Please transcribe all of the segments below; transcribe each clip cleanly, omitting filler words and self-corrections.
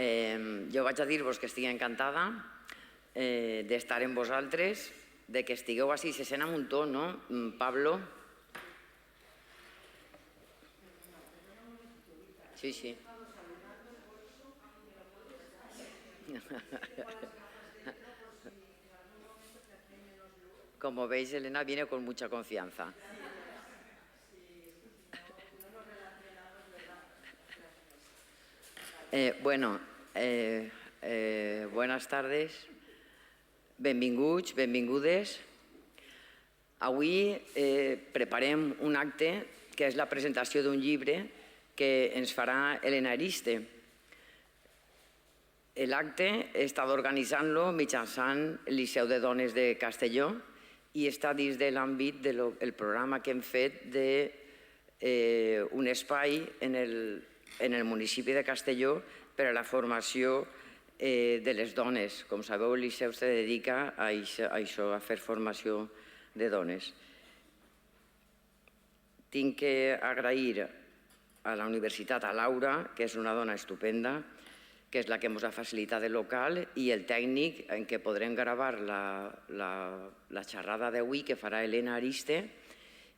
Jo vaig a dir-vos que estic encantada d'estar amb vosaltres, de que estigueu així, se sent un muntó, no, Pablo? Sí, sí. Como veis, Elena viene con mucha confianza. Buenas tardes, benvinguts, benvingudes. Avui preparem un acte que és la presentació d'un llibre que ens farà Elena Ariste. L'acte he estat organitzant-lo mitjançant el Liceu de Dones de Castelló i està dins de l'àmbit del programa que hem fet d'un espai en el municipi de Castelló per a la formació de les dones. Com sabeu, el Liceu se dedica a això, a fer formació de dones. Tinc que agrair a la universitat, a Laura, que és una dona estupenda, que és la que ens ha facilitat el local, i el tècnic en què podrem gravar la xerrada d'avui que farà Elena Ariste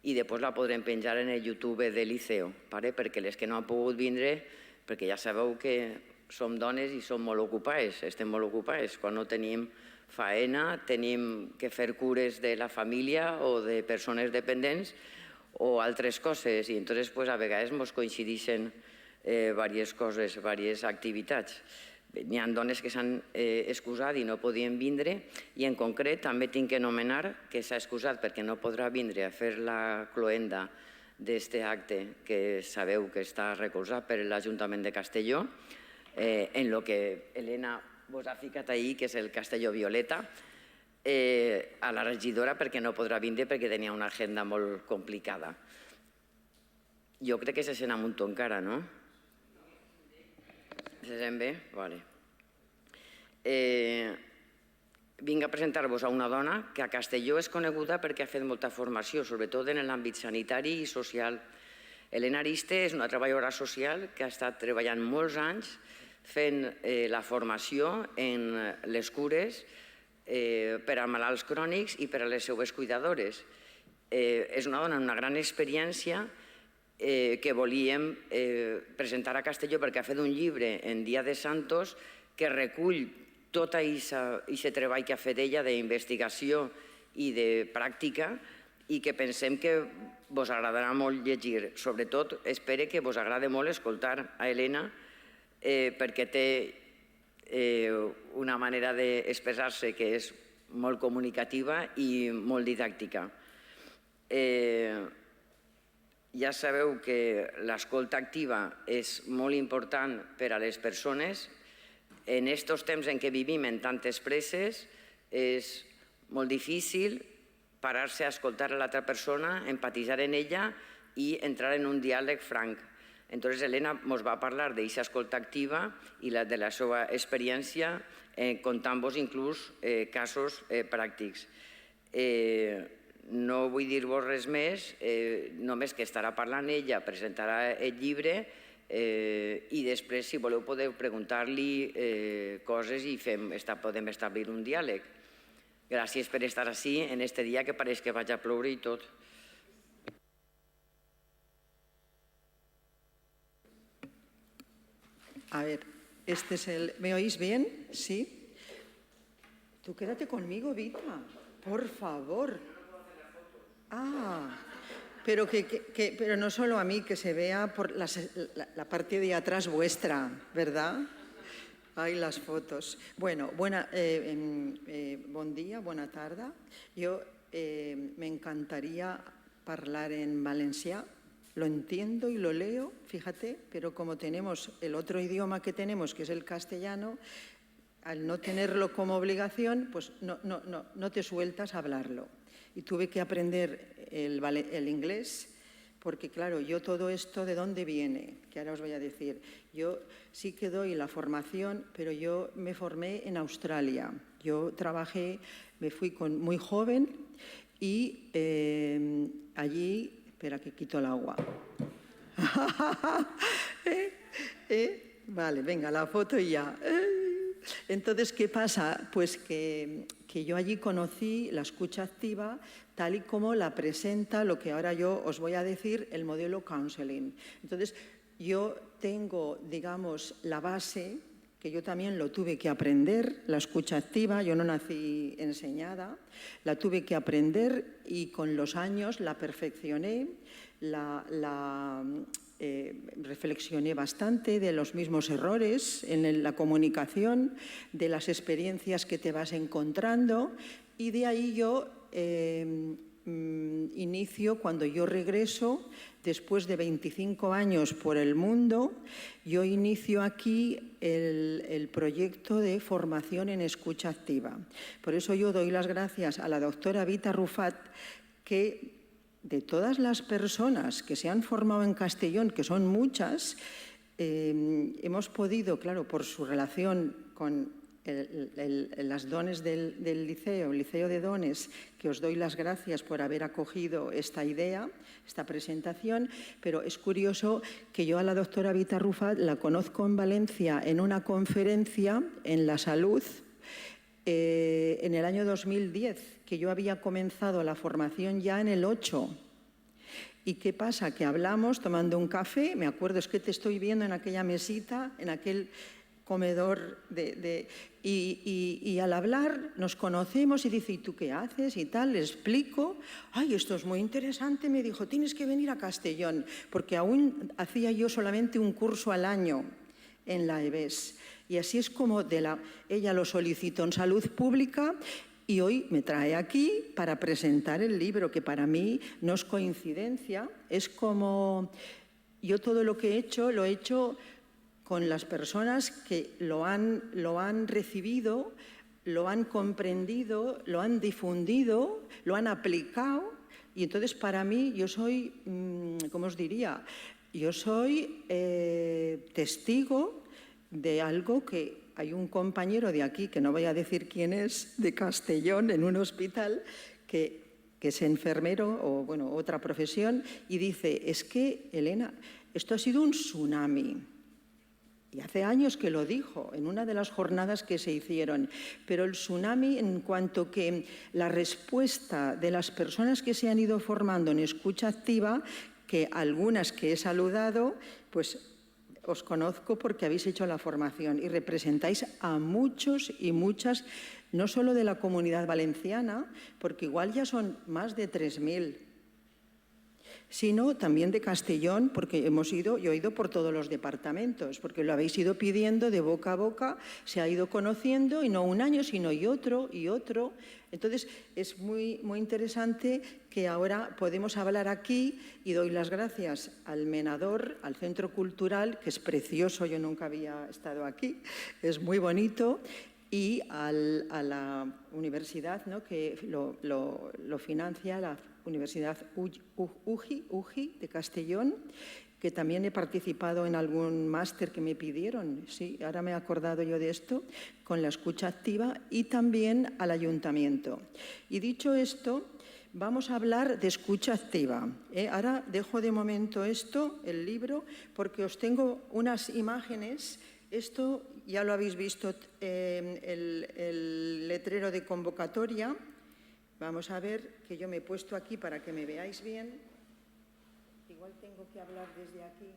i després la podrem penjar en el YouTube del Liceu, perquè les que no han pogut vindre, perquè ja sabeu que som dones i som molt ocupades, estem molt ocupades. Quan no tenim faena, tenim que fer cures de la família o de persones dependents o altres coses, i entonces a vegades ens coincideixen diverses coses, diverses activitats. N'hi ha dones que s'han excusat i no podien vindre, i en concret també tinc que anomenar que s'ha excusat perquè no podrà vindre a fer la cloenda d'aquest acte que sabeu que està recolzat per l'Ajuntament de Castelló, en el que Elena vos ha ficat ahir, que és el Castelló Violeta, a la regidora perquè no podrà vindre perquè tenia una agenda molt complicada. Jo crec que se sent un muntó encara, no? Se sent bé? Vale. Vinc a presentar-vos a una dona que a Castelló és coneguda perquè ha fet molta formació, sobretot en l'àmbit sanitari i social. Elena Ariste és una treballadora social que ha estat treballant molts anys fent la formació en les cures per a malalts crònics i per a les seues cuidadores. És una dona amb una gran experiència que volíem presentar a Castelló perquè ha fet un llibre en Dia de Santos que recull tot aquest treball que ha fet ella d'investigació i de pràctica i que pensem que vos agradarà molt llegir. Sobretot, espero que vos agrade molt escoltar a Elena perquè té una manera d'expressar-se que és molt comunicativa i molt didàctica. Ja sabeu que l'escolta activa és molt important per a les persones. En aquests temps en què vivim en tantes presses és molt difícil parar-se a escoltar a l'altra persona, empatitzar en ella i entrar en un diàleg franc. Entonces Elena ens va parlar d'aquesta escolta activa i de la seva experiència, contant-vos inclús casos pràctics. No vull dir-vos res més, només que estarà parlant ella, presentarà el llibre i després, si voleu, podeu preguntar-li coses i podem establir un diàleg. Gràcies per estar així en aquest dia que pareix que vaig a ploure i tot. A ver, este es el... ¿Me oís bien? ¿Sí? Tú quédate conmigo, Vita, por favor. Ah, pero no solo a mí, que se vea por la parte de atrás vuestra, ¿verdad? Ay, las fotos. Bueno, buen día, buena tarde. Yo me encantaría hablar en valencià. Lo entiendo y lo leo, fíjate, pero como tenemos el otro idioma que tenemos, que es el castellano, al no tenerlo como obligación, pues no te sueltas a hablarlo. Y tuve que aprender el inglés, porque claro, yo todo esto, ¿de dónde viene? Que ahora os voy a decir. Yo sí que doy la formación, pero yo me formé en Australia. Yo trabajé, me fui muy joven y allí... Espera, que quito el agua. Vale, venga, la foto y ya. Entonces, ¿qué pasa? Pues que yo allí conocí la escucha activa tal y como la presenta lo que ahora yo os voy a decir, el modelo counseling. Entonces, yo tengo, digamos, la base, que yo también lo tuve que aprender, la escucha activa, yo no nací enseñada, la tuve que aprender y con los años la perfeccioné, reflexioné bastante de los mismos errores en la comunicación, de las experiencias que te vas encontrando y de ahí yo inicio, cuando yo regreso, después de 25 años por el mundo, yo inicio aquí el proyecto de formación en escucha activa. Por eso yo doy las gracias a la doctora Vita Arrufat, que de todas las personas que se han formado en Castellón, que son muchas, hemos podido, claro, por su relación con las dones del liceo, el Liceo de Dones, que os doy las gracias por haber acogido esta idea, esta presentación, pero es curioso que yo a la doctora Vita Arrufat la conozco en Valencia en una conferencia en la salud en el año 2010, que yo había comenzado la formación ya en el 8. ¿Y qué pasa? Que hablamos tomando un café, me acuerdo, es que te estoy viendo en aquella mesita, en aquel comedor y al hablar nos conocemos y dice, ¿y tú qué haces? Y tal, le explico, ay, esto es muy interesante, me dijo, tienes que venir a Castellón, porque aún hacía yo solamente un curso al año en la EBES. Y así es como ella lo solicitó en Salud Pública y hoy me trae aquí para presentar el libro, que para mí no es coincidencia, es como yo todo lo que he hecho, lo he hecho con las personas que lo han recibido, lo han comprendido, lo han difundido, lo han aplicado y entonces para mí yo soy, ¿cómo os diría? Yo soy testigo de algo que hay un compañero de aquí, que no voy a decir quién es, de Castellón, en un hospital, que es enfermero o bueno, otra profesión, y dice, es que, Elena, esto ha sido un tsunami. Y hace años que lo dijo en una de las jornadas que se hicieron, pero el tsunami en cuanto que la respuesta de las personas que se han ido formando en escucha activa, que algunas que he saludado, pues os conozco porque habéis hecho la formación y representáis a muchos y muchas, no solo de la Comunidad Valenciana, porque igual ya son más de 3.000, sino también de Castellón, porque yo he ido por todos los departamentos, porque lo habéis ido pidiendo de boca a boca, se ha ido conociendo, y no un año, sino y otro, y otro. Entonces, es muy, muy interesante que ahora podemos hablar aquí, y doy las gracias al Menador, al Centro Cultural, que es precioso, yo nunca había estado aquí, es muy bonito, y a la universidad, ¿no?, que lo financia la Universidad UGI de Castellón, que también he participado en algún máster que me pidieron, sí, ahora me he acordado yo de esto, con la escucha activa, y también al ayuntamiento. Y dicho esto, vamos a hablar de escucha activa. Ahora dejo de momento esto, el libro, porque os tengo unas imágenes. Esto ya lo habéis visto, el letrero de convocatoria. Vamos a ver, que yo me he puesto aquí para que me veáis bien. Igual tengo que hablar desde aquí.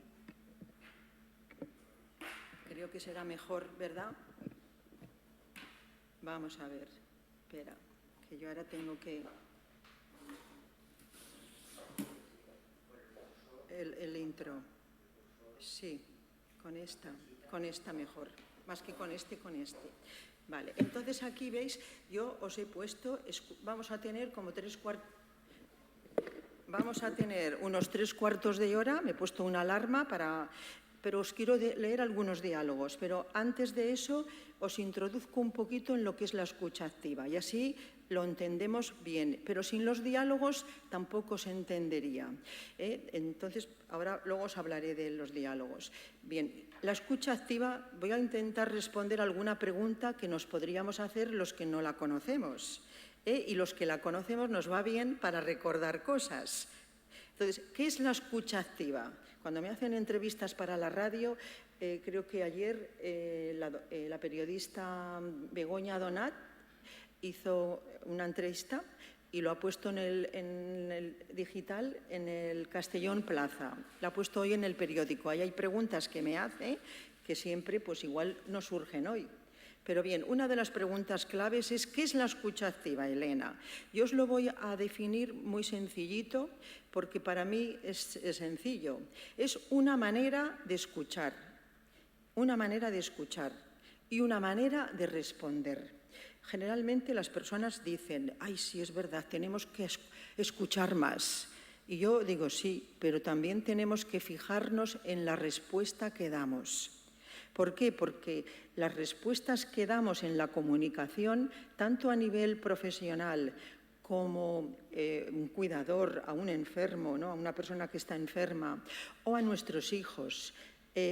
Creo que será mejor, ¿verdad? Vamos a ver. Espera, que yo ahora tengo que... El intro. Sí, con esta mejor. Más que con este, con este. Vale, entonces aquí veis, yo os he puesto, vamos a tener como unos 3/4 de hora, me he puesto una alarma pero os quiero leer algunos diálogos, pero antes de eso os introduzco un poquito en lo que es la escucha activa y así lo entendemos bien, pero sin los diálogos tampoco se entendería. Entonces, luego os hablaré de los diálogos. Bien, la escucha activa, voy a intentar responder alguna pregunta que nos podríamos hacer los que no la conocemos. Y los que la conocemos nos va bien para recordar cosas. Entonces, ¿qué es la escucha activa? Cuando me hacen entrevistas para la radio, creo que ayer la periodista Begoña Donat hizo una entrevista y lo ha puesto en el digital, en el Castellón Plaza. La ha puesto hoy en el periódico. Ahí hay preguntas que me hace que siempre, pues igual no surgen hoy. Pero bien, una de las preguntas claves es ¿qué es la escucha activa, Elena? Yo os lo voy a definir muy sencillito porque para mí es sencillo. Es una manera de escuchar, una manera de escuchar y una manera de responder. Generalmente las personas dicen, ay, sí, es verdad, tenemos que escuchar más. Y yo digo, sí, pero también tenemos que fijarnos en la respuesta que damos. ¿Por qué? Porque las respuestas que damos en la comunicación, tanto a nivel profesional como un cuidador a un enfermo, ¿no?, a una persona que está enferma, o a nuestros hijos,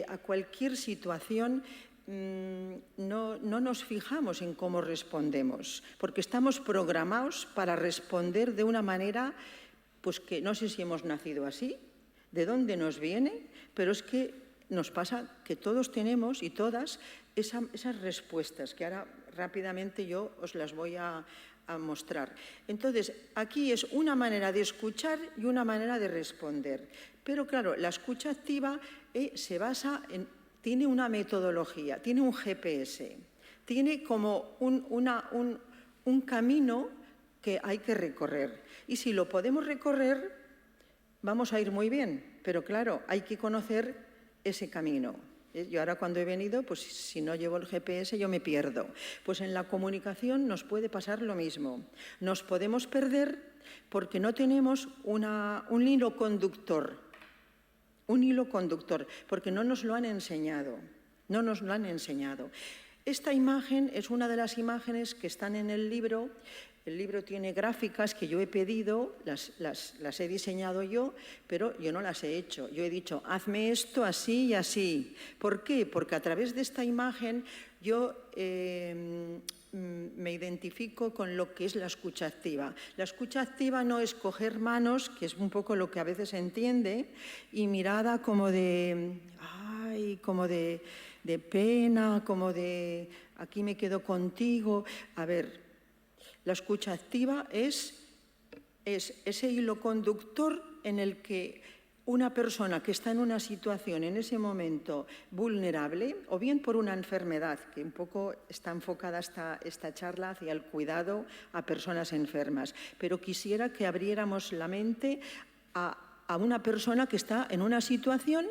a cualquier situación, no nos fijamos en cómo respondemos, porque estamos programados para responder de una manera, pues que no sé si hemos nacido así, de dónde nos viene, pero es que nos pasa que todos tenemos y todas esas respuestas, que ahora rápidamente yo os las voy a mostrar. Entonces, aquí es una manera de escuchar y una manera de responder. Pero claro, la escucha activa se basa en, tiene una metodología, tiene un GPS, tiene como un camino que hay que recorrer. Y si lo podemos recorrer, vamos a ir muy bien. Pero claro, hay que conocer ese camino. Yo ahora cuando he venido, pues si no llevo el GPS yo me pierdo. Pues en la comunicación nos puede pasar lo mismo. Nos podemos perder porque no tenemos un hilo conductor. Un hilo conductor, porque no nos lo han enseñado. No nos lo han enseñado. Esta imagen es una de las imágenes que están en el libro. El libro tiene gráficas que yo he pedido, las he diseñado yo, pero yo no las he hecho. Yo he dicho, hazme esto así y así. ¿Por qué? Porque a través de esta imagen yo me identifico con lo que es la escucha activa. La escucha activa no es coger manos, que es un poco lo que a veces se entiende, y mirada como de, ay, como de pena, como de, aquí me quedo contigo. A ver, la escucha activa es ese hilo conductor en el que una persona que está en una situación en ese momento vulnerable, o bien por una enfermedad, que un poco está enfocada esta charla hacia el cuidado a personas enfermas, pero quisiera que abriéramos la mente a una persona que está en una situación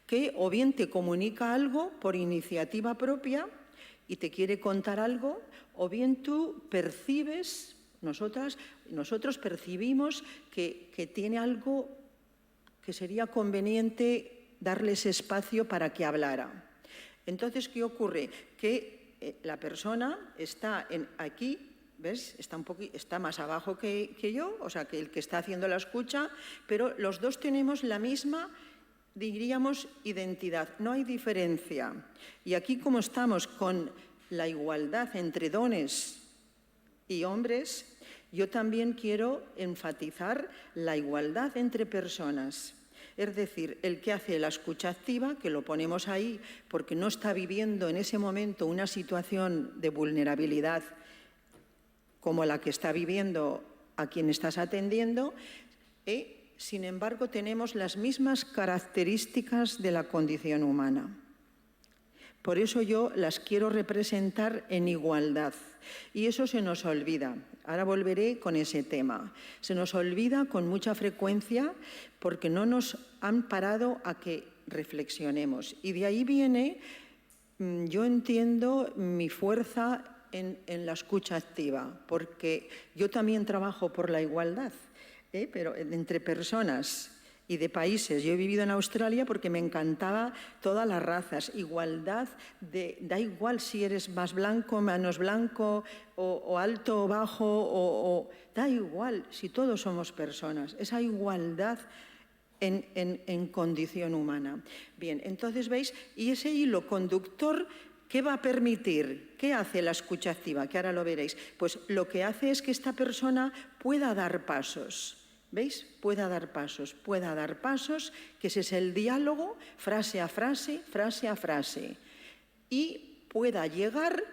que o bien te comunica algo por iniciativa propia y te quiere contar algo, o bien tú percibes, nosotros percibimos que tiene algo que sería conveniente darles espacio para que hablara. Entonces, ¿qué ocurre? Que la persona está aquí, ¿ves? Está más abajo que yo, o sea, que el que está haciendo la escucha, pero los dos tenemos la misma, diríamos, identidad. No hay diferencia. Y aquí, como estamos con la igualdad entre dones y hombres, yo también quiero enfatizar la igualdad entre personas. Es decir, el que hace la escucha activa, que lo ponemos ahí porque no está viviendo en ese momento una situación de vulnerabilidad como la que está viviendo a quien estás atendiendo, sin embargo, tenemos las mismas características de la condición humana. Por eso yo las quiero representar en igualdad. Y eso se nos olvida. Ahora volveré con ese tema. Se nos olvida con mucha frecuencia porque no nos han parado a que reflexionemos. Y de ahí viene, yo entiendo mi fuerza en la escucha activa, porque yo también trabajo por la igualdad, pero entre personas y de países. Yo he vivido en Australia porque me encantaba todas las razas, igualdad, da igual si eres más blanco, menos blanco, o alto o bajo, da igual si todos somos personas, esa igualdad en condición humana. Bien, entonces veis, y ese hilo conductor, ¿qué va a permitir? ¿Qué hace la escucha activa? Que ahora lo veréis. Pues lo que hace es que esta persona pueda dar pasos. ¿Veis? Pueda dar pasos, que ese es el diálogo, frase a frase, frase a frase. Y pueda llegar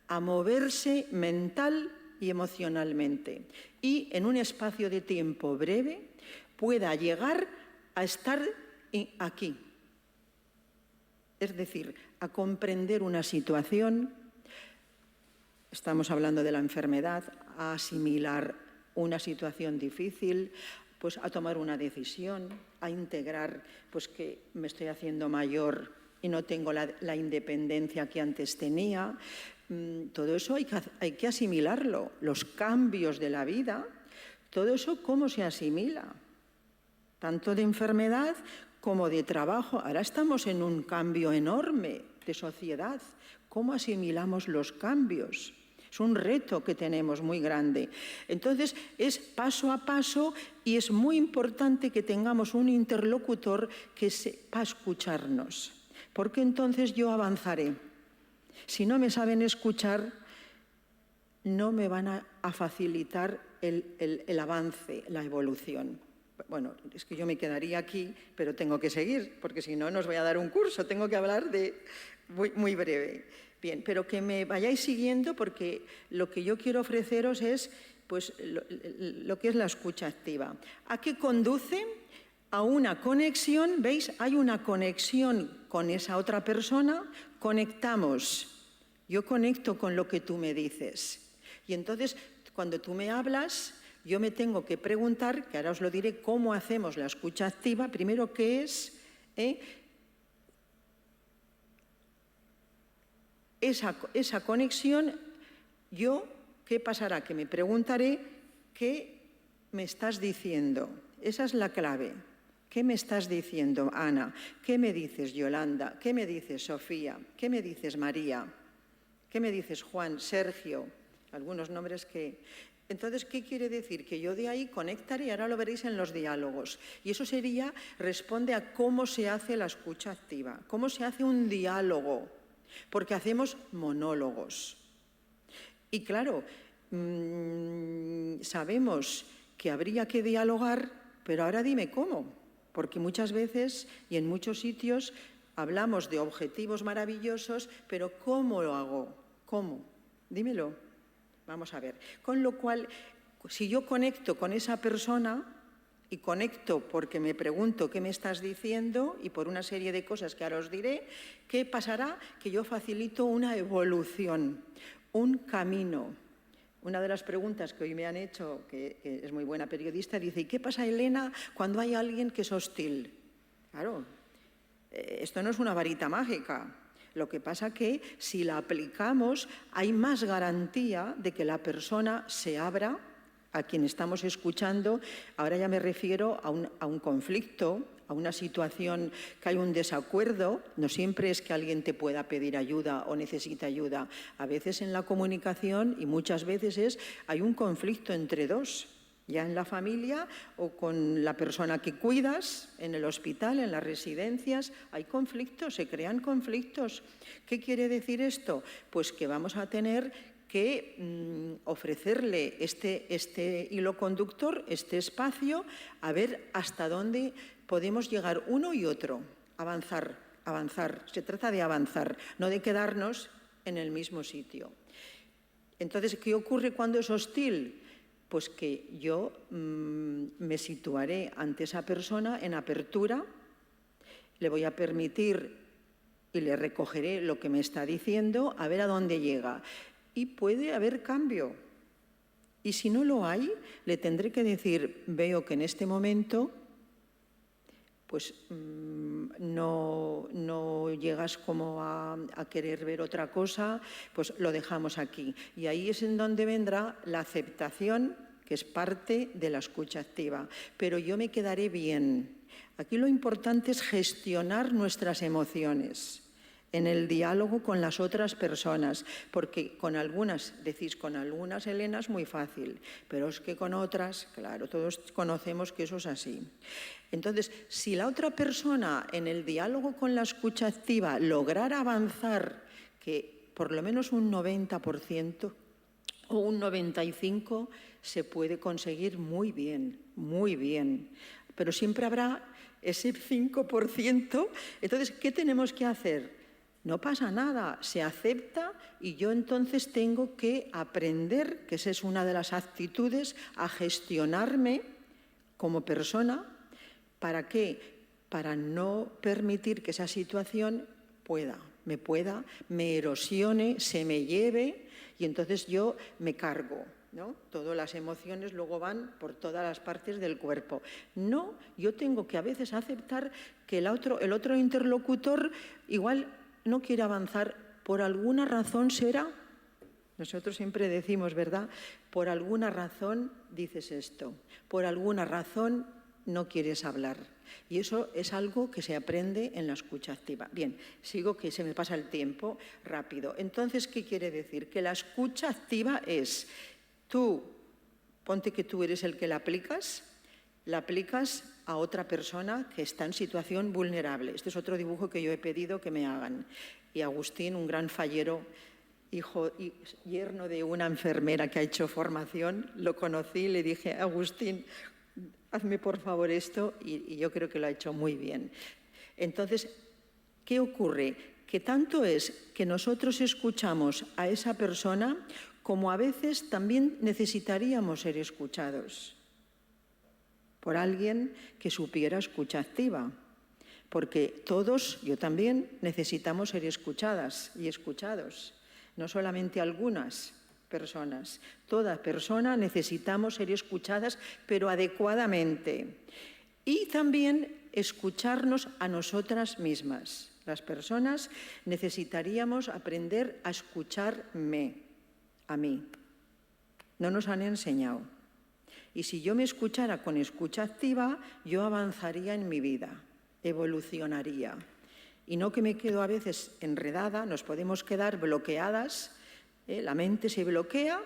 a moverse mental y emocionalmente. Y en un espacio de tiempo breve pueda llegar a estar aquí. Es decir, a comprender una situación, estamos hablando de la enfermedad, a asimilar una situación difícil, pues a tomar una decisión, a integrar pues que me estoy haciendo mayor y no tengo la independencia que antes tenía. Todo eso hay que asimilarlo. Los cambios de la vida, todo eso, ¿cómo se asimila? Tanto de enfermedad como de trabajo. Ahora estamos en un cambio enorme de sociedad. ¿Cómo asimilamos los cambios? Es un reto que tenemos muy grande. Entonces, es paso a paso y es muy importante que tengamos un interlocutor que sepa escucharnos, porque entonces yo avanzaré. Si no me saben escuchar, no me van a facilitar el avance, la evolución. Bueno, es que yo me quedaría aquí, pero tengo que seguir, porque si no, no os voy a dar un curso, tengo que hablar muy breve. Bien, pero que me vayáis siguiendo porque lo que yo quiero ofreceros es pues, lo que es la escucha activa. ¿A qué conduce? A una conexión, ¿veis? Hay una conexión con esa otra persona, conectamos. Yo conecto con lo que tú me dices. Y entonces, cuando tú me hablas, yo me tengo que preguntar, que ahora os lo diré, cómo hacemos la escucha activa. Primero, ¿qué es? Esa conexión, ¿qué pasará? Que me preguntaré qué me estás diciendo. Esa es la clave. ¿Qué me estás diciendo, Ana? ¿Qué me dices, Yolanda? ¿Qué me dices, Sofía? ¿Qué me dices, María? ¿Qué me dices, Juan, Sergio? Algunos nombres que... Entonces, ¿qué quiere decir? Que yo de ahí conectaré, y ahora lo veréis en los diálogos. Y eso responde a cómo se hace la escucha activa, cómo se hace un diálogo. Porque hacemos monólogos. Y claro, sabemos que habría que dialogar, pero ahora dime cómo. Porque muchas veces y en muchos sitios hablamos de objetivos maravillosos, pero ¿cómo lo hago? ¿Cómo? Dímelo. Vamos a ver. Con lo cual, si yo conecto con esa persona, y conecto porque me pregunto qué me estás diciendo y por una serie de cosas que ahora os diré, ¿qué pasará? Que yo facilito una evolución, un camino. Una de las preguntas que hoy me han hecho, que es muy buena periodista, dice, ¿y qué pasa, Elena, cuando hay alguien que es hostil? Claro, esto no es una varita mágica. Lo que pasa que si la aplicamos hay más garantía de que la persona se abra a quien estamos escuchando. Ahora ya me refiero a un conflicto, a una situación que hay un desacuerdo. No siempre es que alguien te pueda pedir ayuda o necesita ayuda. A veces en la comunicación, y muchas veces hay un conflicto entre dos, ya en la familia o con la persona que cuidas, en el hospital, en las residencias, hay conflictos, se crean conflictos. ¿Qué quiere decir esto? Pues que vamos a tener que ofrecerle este hilo conductor, este espacio, a ver hasta dónde podemos llegar uno y otro, avanzar. Se trata de avanzar, no de quedarnos en el mismo sitio. Entonces, ¿qué ocurre cuando es hostil? Pues que yo me situaré ante esa persona en apertura, le voy a permitir y le recogeré lo que me está diciendo, a ver a dónde llega. Y puede haber cambio. Y si no lo hay, le tendré que decir, veo que en este momento pues no llegas como a querer ver otra cosa, pues lo dejamos aquí. Y ahí es en donde vendrá la aceptación, que es parte de la escucha activa. Pero yo me quedaré bien. Aquí lo importante es gestionar nuestras emociones en el diálogo con las otras personas, porque con algunas, decís, con algunas, Elena, es muy fácil, pero es que con otras, claro, todos conocemos que eso es así. Entonces, si la otra persona en el diálogo con la escucha activa lograra avanzar, que por lo menos un 90%, o un 95% se puede conseguir muy bien, muy bien. Pero siempre habrá ese 5%. Entonces, ¿qué tenemos que hacer? No pasa nada, se acepta y yo entonces tengo que aprender, que esa es una de las actitudes, a gestionarme como persona. ¿Para qué? Para no permitir que esa situación me erosione, se me lleve y entonces yo me cargo, ¿no? Todas las emociones luego van por todas las partes del cuerpo. No, yo tengo que a veces aceptar que el otro interlocutor igual no quiere avanzar, por alguna razón será. Nosotros siempre decimos, ¿verdad? Por alguna razón dices esto, por alguna razón no quieres hablar. Y eso es algo que se aprende en la escucha activa. Bien, sigo que se me pasa el tiempo rápido. Entonces, ¿qué quiere decir? Que la escucha activa es, ponte que tú eres el que la aplicas a otra persona que está en situación vulnerable. Este es otro dibujo que yo he pedido que me hagan. Y Agustín, un gran fallero, hijo y yerno de una enfermera que ha hecho formación, lo conocí y le dije, Agustín, hazme por favor esto, y yo creo que lo ha hecho muy bien. Entonces, ¿qué ocurre? Que tanto es que nosotros escuchamos a esa persona como a veces también necesitaríamos ser escuchados por alguien que supiera escucha activa. Porque todos, yo también, necesitamos ser escuchadas y escuchados, no solamente algunas personas. Toda persona necesitamos ser escuchadas, pero adecuadamente. Y también escucharnos a nosotras mismas. Las personas necesitaríamos aprender a escucharme, a mí. No nos han enseñado. Y si yo me escuchara con escucha activa, yo avanzaría en mi vida, evolucionaría. Y no que me quedo a veces enredada, nos podemos quedar bloqueadas, la mente se bloquea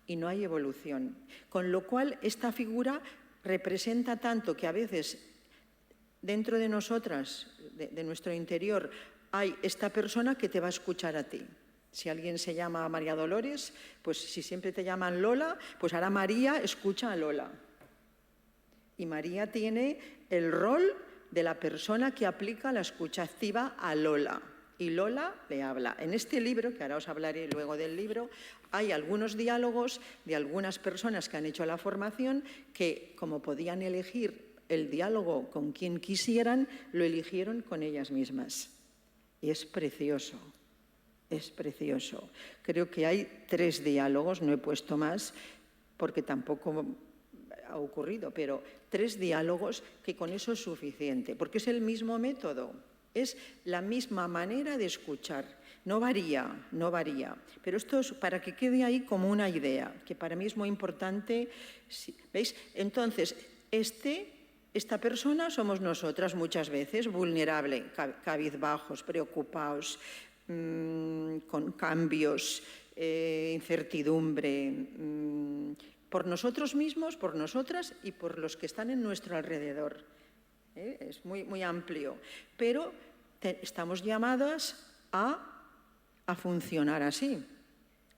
y no hay evolución. Con lo cual, esta figura representa tanto que a veces dentro de nosotras, de nuestro interior, hay esta persona que te va a escuchar a ti. Si alguien se llama María Dolores, pues si siempre te llaman Lola, pues ahora María escucha a Lola. Y María tiene el rol de la persona que aplica la escucha activa a Lola. Y Lola le habla. En este libro, que ahora os hablaré luego del libro, hay algunos diálogos de algunas personas que han hecho la formación que, como podían elegir el diálogo con quien quisieran, lo eligieron con ellas mismas. Y es precioso. Es precioso. Creo que hay 3 diálogos, no he puesto más, porque tampoco ha ocurrido, pero 3 diálogos que con eso es suficiente, porque es el mismo método, es la misma manera de escuchar, no varía, pero esto es para que quede ahí como una idea, que para mí es muy importante. ¿Veis? Entonces, esta persona somos nosotras muchas veces, vulnerable, cabizbajos, preocupados, con cambios, incertidumbre, por nosotros mismos, por nosotras y por los que están en nuestro alrededor. Es muy, muy amplio, pero estamos llamadas a funcionar así,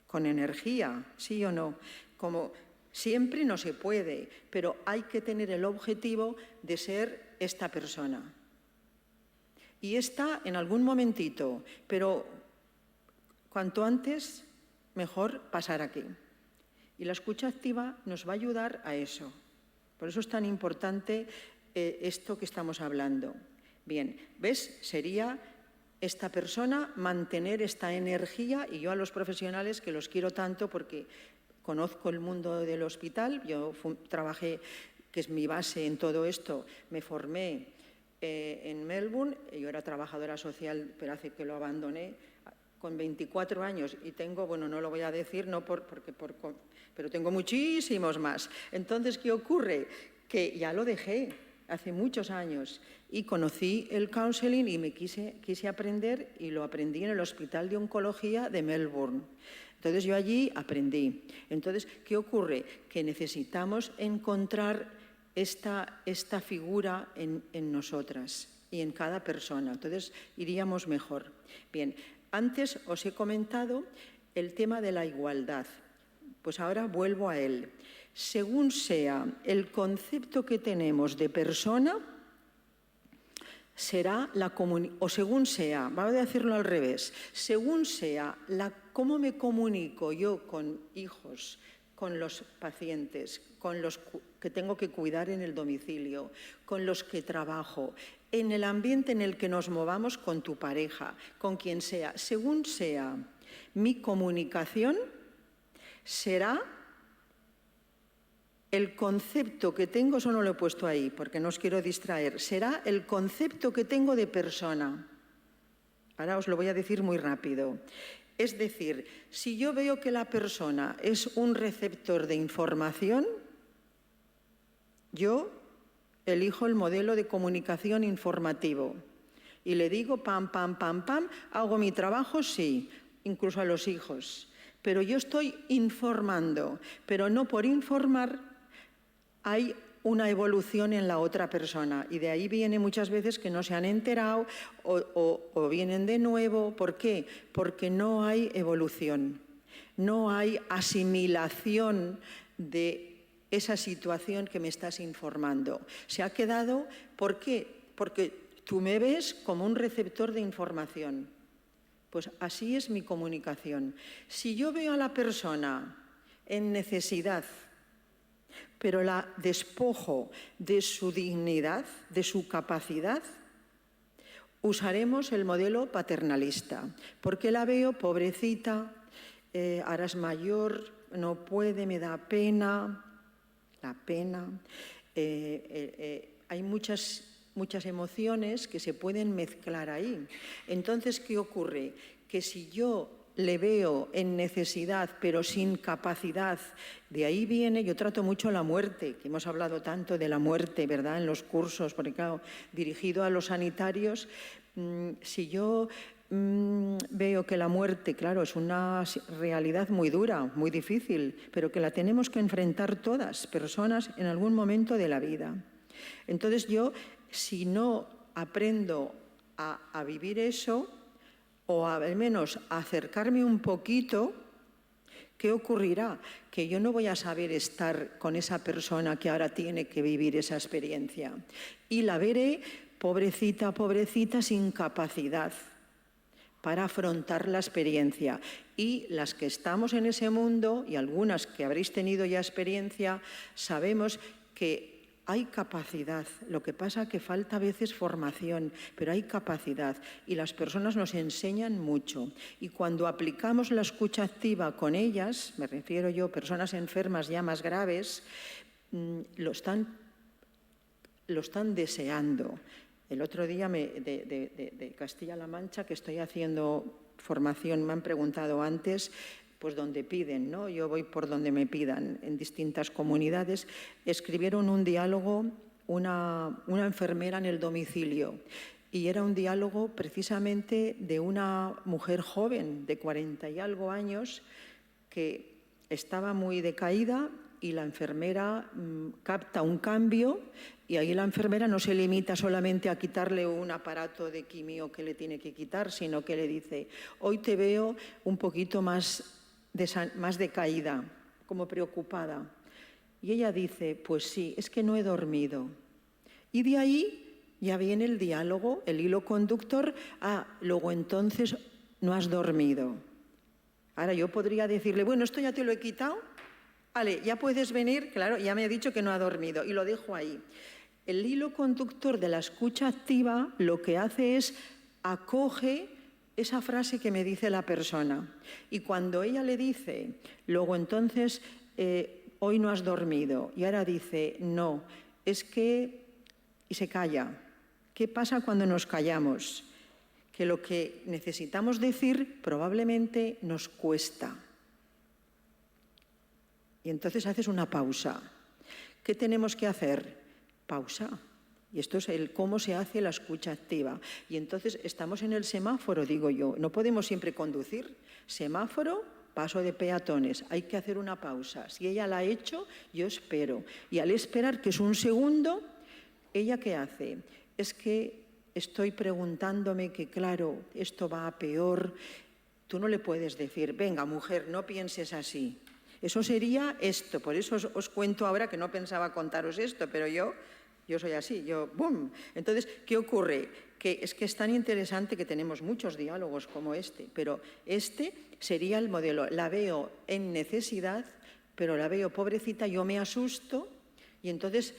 con energía, sí o no. Como siempre no se puede, pero hay que tener el objetivo de ser esta persona. Y está en algún momentito, pero cuanto antes, mejor pasar aquí. Y la escucha activa nos va a ayudar a eso. Por eso es tan importante esto que estamos hablando. Bien, ¿ves? Sería esta persona mantener esta energía, y yo a los profesionales que los quiero tanto porque conozco el mundo del hospital, yo trabajé, que es mi base en todo esto, me formé en Melbourne, yo era trabajadora social, pero hace que lo abandoné, con 24 años, y tengo, bueno, no lo voy a decir, pero tengo muchísimos más. Entonces, ¿qué ocurre? Que ya lo dejé hace muchos años y conocí el counseling y me quise aprender, y lo aprendí en el Hospital de Oncología de Melbourne. Entonces, yo allí aprendí. Entonces, ¿qué ocurre? Que necesitamos encontrar esta figura en nosotras y en cada persona. Entonces, iríamos mejor. Bien, antes os he comentado el tema de la igualdad. Pues ahora vuelvo a él. Según sea el concepto que tenemos de persona, será o según sea, vamos a decirlo al revés, según sea cómo me comunico yo con hijos, con los pacientes, con los que tengo que cuidar en el domicilio, con los que trabajo, en el ambiente en el que nos movamos con tu pareja, con quien sea, según sea mi comunicación, será el concepto que tengo, eso no lo he puesto ahí porque no os quiero distraer, será el concepto que tengo de persona. Ahora os lo voy a decir muy rápido. Es decir, si yo veo que la persona es un receptor de información, yo elijo el modelo de comunicación informativo y le digo pam, pam, pam, pam, hago mi trabajo, sí, incluso a los hijos. Pero yo estoy informando, pero no por informar hay una evolución en la otra persona y de ahí viene muchas veces que no se han enterado o vienen de nuevo. ¿Por qué? Porque no hay evolución, no hay asimilación de esa situación que me estás informando. Se ha quedado, ¿por qué? Porque tú me ves como un receptor de información. Pues así es mi comunicación. Si yo veo a la persona en necesidad, pero la despojo de su dignidad, de su capacidad, usaremos el modelo paternalista, porque la veo pobrecita, ahora es mayor, no puede, me da pena, la pena. Hay muchas emociones que se pueden mezclar ahí. Entonces, ¿qué ocurre? Que si yo le veo en necesidad, pero sin capacidad, de ahí viene, yo trato mucho la muerte, que hemos hablado tanto de la muerte, ¿verdad?, en los cursos, porque claro, dirigido a los sanitarios, si yo veo que la muerte, claro, es una realidad muy dura, muy difícil, pero que la tenemos que enfrentar todas, personas, en algún momento de la vida. Entonces yo, si no aprendo a vivir eso, o al menos acercarme un poquito, ¿qué ocurrirá? Que yo no voy a saber estar con esa persona que ahora tiene que vivir esa experiencia. Y la veré, pobrecita, pobrecita, sin capacidad para afrontar la experiencia. Y las que estamos en ese mundo, y algunas que habréis tenido ya experiencia, sabemos que hay capacidad, lo que pasa que falta a veces formación, pero hay capacidad y las personas nos enseñan mucho. Y cuando aplicamos la escucha activa con ellas, me refiero yo, personas enfermas ya más graves, lo están deseando. El otro día de Castilla-La Mancha, que estoy haciendo formación, me han preguntado antes, pues donde piden, ¿no? Yo voy por donde me pidan, en distintas comunidades. Escribieron un diálogo, una enfermera en el domicilio, y era un diálogo precisamente de una mujer joven de 40 y algo años que estaba muy decaída y la enfermera capta un cambio y ahí la enfermera no se limita solamente a quitarle un aparato de quimio que le tiene que quitar, sino que le dice, hoy te veo un poquito más decaída, como preocupada. Y ella dice, pues sí, es que no he dormido. Y de ahí ya viene el diálogo, el hilo conductor, luego entonces no has dormido. Ahora yo podría decirle, bueno, esto ya te lo he quitado, vale, ya puedes venir, claro, ya me ha dicho que no ha dormido, y lo dejo ahí. El hilo conductor de la escucha activa lo que hace es acoge esa frase que me dice la persona. Y cuando ella le dice, luego entonces, hoy no has dormido, y ahora dice, no, es que, y se calla. ¿Qué pasa cuando nos callamos? Que lo que necesitamos decir probablemente nos cuesta. Y entonces haces una pausa. ¿Qué tenemos que hacer? Pausa. Y esto es el cómo se hace la escucha activa. Y entonces estamos en el semáforo, digo yo. No podemos siempre conducir. Semáforo, paso de peatones. Hay que hacer una pausa. Si ella la ha hecho, yo espero. Y al esperar, que es un segundo, ¿ella qué hace? Es que estoy preguntándome que, claro, esto va a peor. Tú no le puedes decir, venga, mujer, no pienses así. Eso sería esto. Por eso os cuento ahora, que no pensaba contaros esto, pero yo soy así, ¡bum! Entonces, ¿qué ocurre? Que es tan interesante que tenemos muchos diálogos como este, pero este sería el modelo. La veo en necesidad, pero la veo pobrecita, yo me asusto y entonces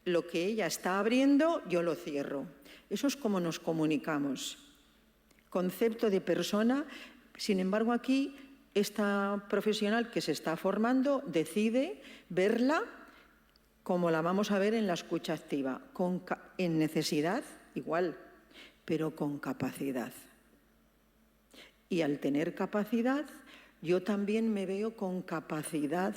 lo que ella está abriendo, yo lo cierro. Eso es como nos comunicamos. Concepto de persona. Sin embargo, aquí esta profesional que se está formando decide verla como la vamos a ver en la escucha activa, en necesidad igual, pero con capacidad. Y al tener capacidad, yo también me veo con capacidad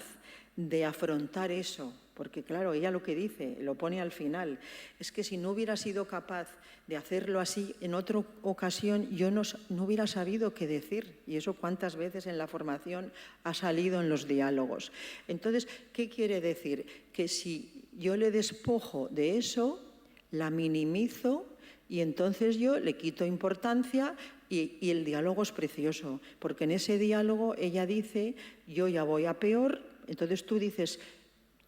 de afrontar eso, porque claro, ella lo que dice, lo pone al final, es que si no hubiera sido capaz de hacerlo así en otra ocasión, yo no hubiera sabido qué decir, y eso cuántas veces en la formación ha salido en los diálogos. Entonces, ¿qué quiere decir? Que si yo le despojo de eso, la minimizo y entonces yo le quito importancia y el diálogo es precioso, porque en ese diálogo ella dice, yo ya voy a peor, entonces tú dices,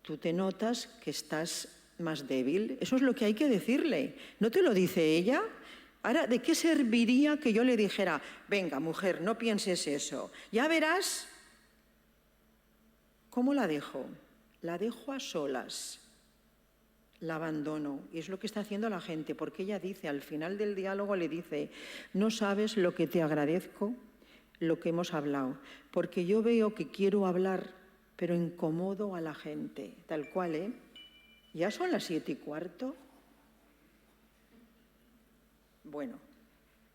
tú te notas que estás más débil. Eso es lo que hay que decirle. ¿No te lo dice ella? Ahora, ¿de qué serviría que yo le dijera, venga, mujer, no pienses eso? Ya verás cómo la dejo. La dejo a solas. La abandono. Y es lo que está haciendo la gente, porque ella dice, al final del diálogo le dice, no sabes lo que te agradezco, lo que hemos hablado, porque yo veo que quiero hablar, pero incomodo a la gente, tal cual, ¿eh? Ya son las 7:15. Bueno,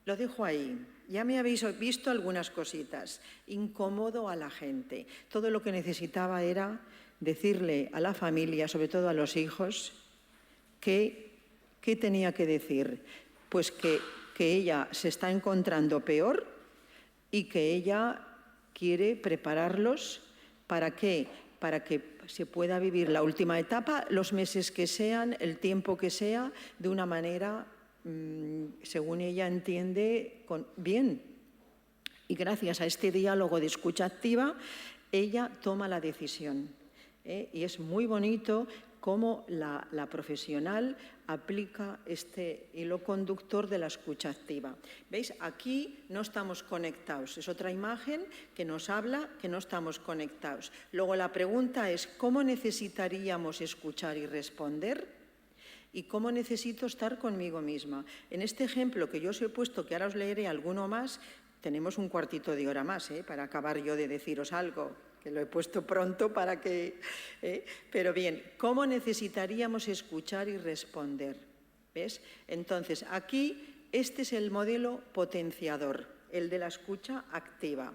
lo dejo ahí. Ya me habéis visto algunas cositas. Incomodo a la gente. Todo lo que necesitaba era decirle a la familia, sobre todo a los hijos, ¿qué tenía que decir? Pues que ella se está encontrando peor y que ella quiere prepararlos. ¿Para qué? Para que se pueda vivir la última etapa, los meses que sean, el tiempo que sea, de una manera, según ella entiende, bien. Y gracias a este diálogo de escucha activa, ella toma la decisión. Y es muy bonito cómo la profesional aplica este hilo conductor de la escucha activa. ¿Veis? Aquí no estamos conectados. Es otra imagen que nos habla que no estamos conectados. Luego la pregunta es, ¿cómo necesitaríamos escuchar y responder? ¿Y cómo necesito estar conmigo misma? En este ejemplo que yo os he puesto, que ahora os leeré alguno más, tenemos un cuartito de hora más, para acabar yo de deciros algo, que lo he puesto pronto para que... Pero bien, ¿cómo necesitaríamos escuchar y responder? ¿Ves? Entonces, aquí este es el modelo potenciador, el de la escucha activa.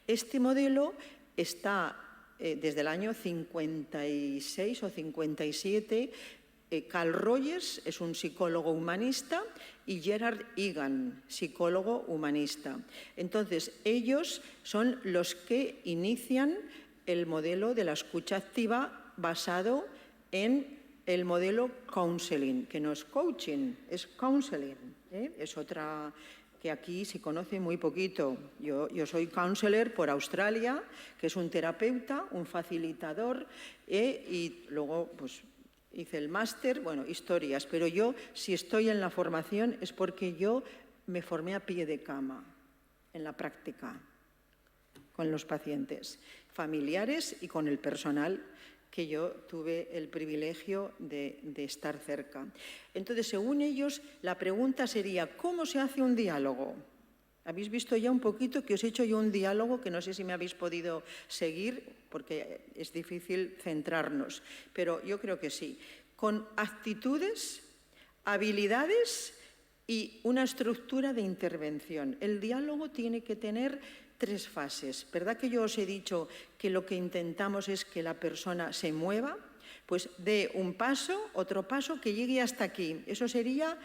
Este modelo está desde el año 56 o 57. Carl Rogers es un psicólogo humanista y Gerard Egan, psicólogo humanista. Entonces, ellos son los que inician el modelo de la escucha activa basado en el modelo counseling, que no es coaching, es counseling. Es otra que aquí se conoce muy poquito. Yo soy counselor por Australia, que es un terapeuta, un facilitador, y luego pues hice el máster, bueno, historias, pero yo si estoy en la formación es porque yo me formé a pie de cama, en la práctica, con los pacientes familiares y con el personal que yo tuve el privilegio de estar cerca. Entonces, según ellos, la pregunta sería, ¿cómo se hace un diálogo? Habéis visto ya un poquito que os he hecho yo un diálogo que no sé si me habéis podido seguir porque es difícil centrarnos, pero yo creo que sí. Con actitudes, habilidades y una estructura de intervención. El diálogo tiene que tener 3 fases. ¿Verdad que yo os he dicho que lo que intentamos es que la persona se mueva? Pues dé un paso, otro paso, que llegue hasta aquí. Eso sería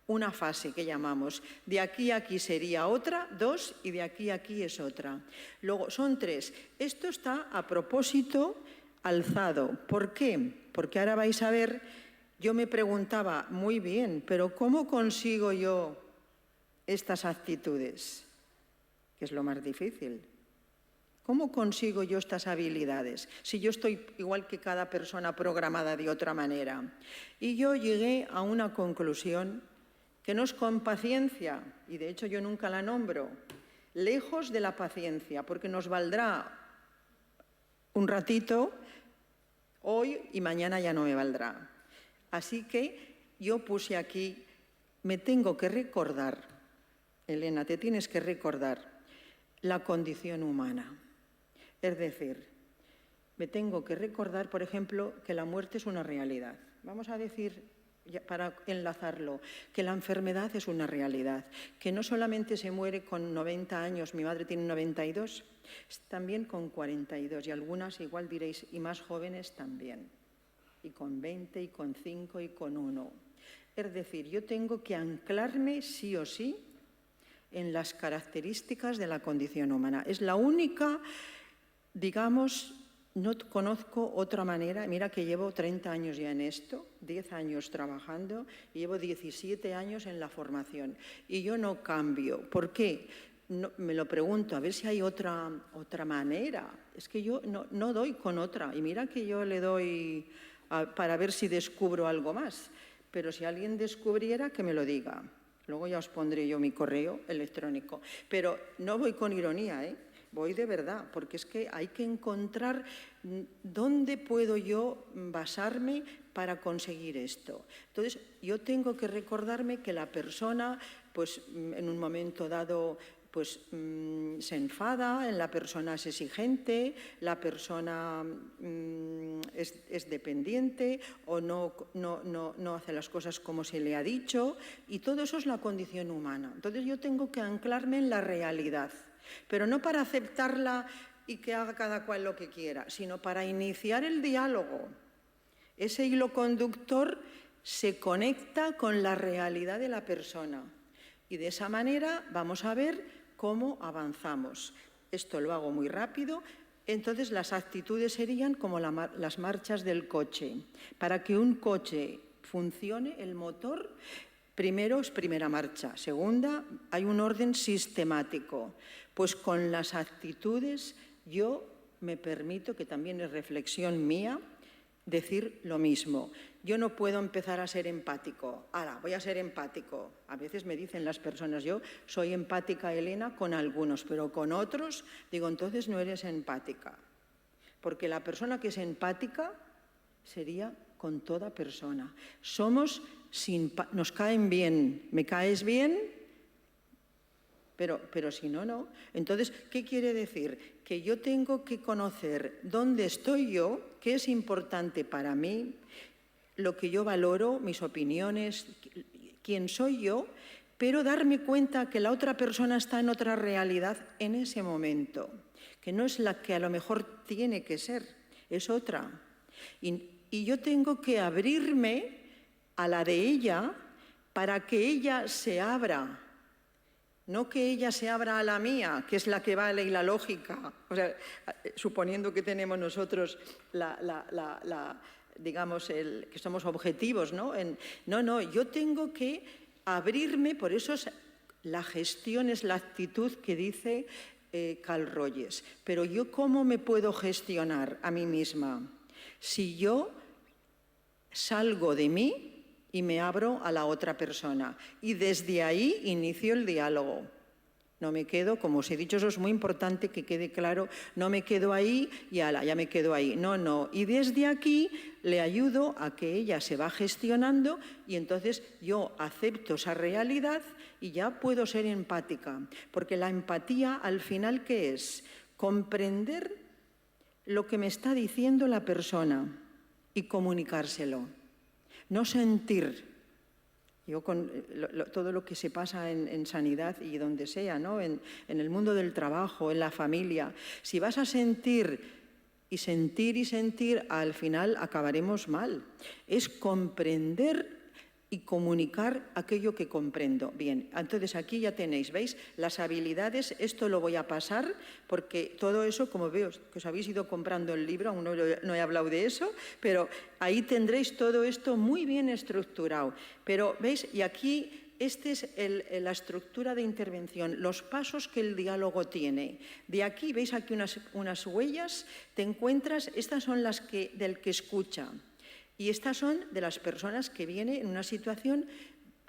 una fase que llamamos. De aquí a aquí sería otra, 2, y de aquí a aquí es otra. Luego, son 3. Esto está a propósito alzado. ¿Por qué? Porque ahora vais a ver, yo me preguntaba, muy bien, pero ¿cómo consigo yo estas actitudes? Que es lo más difícil. ¿Cómo consigo yo estas habilidades? Si yo estoy igual que cada persona programada de otra manera. Y yo llegué a una conclusión que no es con paciencia, y de hecho yo nunca la nombro, lejos de la paciencia, porque nos valdrá un ratito hoy y mañana ya no me valdrá. Así que yo puse aquí, me tengo que recordar, Elena, te tienes que recordar la condición humana. Es decir, me tengo que recordar, por ejemplo, que la muerte es una realidad. Vamos a decir, para enlazarlo, que la enfermedad es una realidad, que no solamente se muere con 90 años, mi madre tiene 92, también con 42, y algunas igual diréis, y más jóvenes también, y con 20, y con 5, y con 1. Es decir, yo tengo que anclarme sí o sí en las características de la condición humana. Es la única, digamos, no conozco otra manera. Mira que llevo 30 años ya en esto, 10 años trabajando y llevo 17 años en la formación. Y yo no cambio. ¿Por qué? No, me lo pregunto, a ver si hay otra manera. Es que yo no doy con otra. Y mira que yo le doy para ver si descubro algo más. Pero si alguien descubriera, que me lo diga. Luego ya os pondré yo mi correo electrónico. Pero no voy con ironía, ¿eh? Voy de verdad, porque es que hay que encontrar dónde puedo yo basarme para conseguir esto. Entonces, yo tengo que recordarme que la persona, pues en un momento dado, pues se enfada, la persona es exigente, la persona es dependiente o no hace las cosas como se le ha dicho, y todo eso es la condición humana. Entonces, yo tengo que anclarme en la realidad. Pero no para aceptarla y que haga cada cual lo que quiera, sino para iniciar el diálogo. Ese hilo conductor se conecta con la realidad de la persona y de esa manera vamos a ver cómo avanzamos. Esto lo hago muy rápido. Entonces las actitudes serían como las marchas del coche. Para que un coche funcione, el motor, primero es primera marcha, segunda, hay un orden sistemático. Pues con las actitudes yo me permito, que también es reflexión mía, decir lo mismo. Yo no puedo empezar a ser empático. Ahora, voy a ser empático. A veces me dicen las personas, yo soy empática, Elena, con algunos, pero con otros, digo, entonces no eres empática. Porque la persona que es empática sería con toda persona. Nos caen bien, me caes bien, pero si no, no. Entonces, ¿qué quiere decir? Que yo tengo que conocer dónde estoy yo, qué es importante para mí, lo que yo valoro, mis opiniones, quién soy yo, pero darme cuenta que la otra persona está en otra realidad en ese momento, que no es la que a lo mejor tiene que ser, es otra. Y yo tengo que abrirme a la de ella para que ella se abra. No que ella se abra a la mía, que es la que vale y la lógica. O sea, suponiendo que tenemos nosotros digamos, que somos objetivos, ¿no? No, yo tengo que abrirme, por eso la gestión es la actitud que dice Carl Rogers. Pero yo, ¿cómo me puedo gestionar a mí misma? Si yo salgo de mí y me abro a la otra persona. Y desde ahí inicio el diálogo. No me quedo, como os he dicho, eso es muy importante que quede claro, no me quedo ahí y ya me quedo ahí. No. Y desde aquí le ayudo a que ella se va gestionando y entonces yo acepto esa realidad y ya puedo ser empática. Porque la empatía, al final, ¿qué es? Comprender lo que me está diciendo la persona y comunicárselo. No sentir. Yo con todo lo que se pasa en sanidad y donde sea, ¿no? En el mundo del trabajo, en la familia, si vas a sentir y sentir, al final acabaremos mal. Es comprender y comunicar aquello que comprendo. Bien, entonces aquí ya tenéis, ¿veis? Las habilidades, esto lo voy a pasar porque todo eso, como veo que os habéis ido comprando el libro, aún no he hablado de eso, pero ahí tendréis todo esto muy bien estructurado. Pero, ¿veis? Y aquí esta es la estructura de intervención, los pasos que el diálogo tiene. De aquí, veis aquí unas huellas, te encuentras, estas son las del que escucha y estas son de las personas que vienen en una situación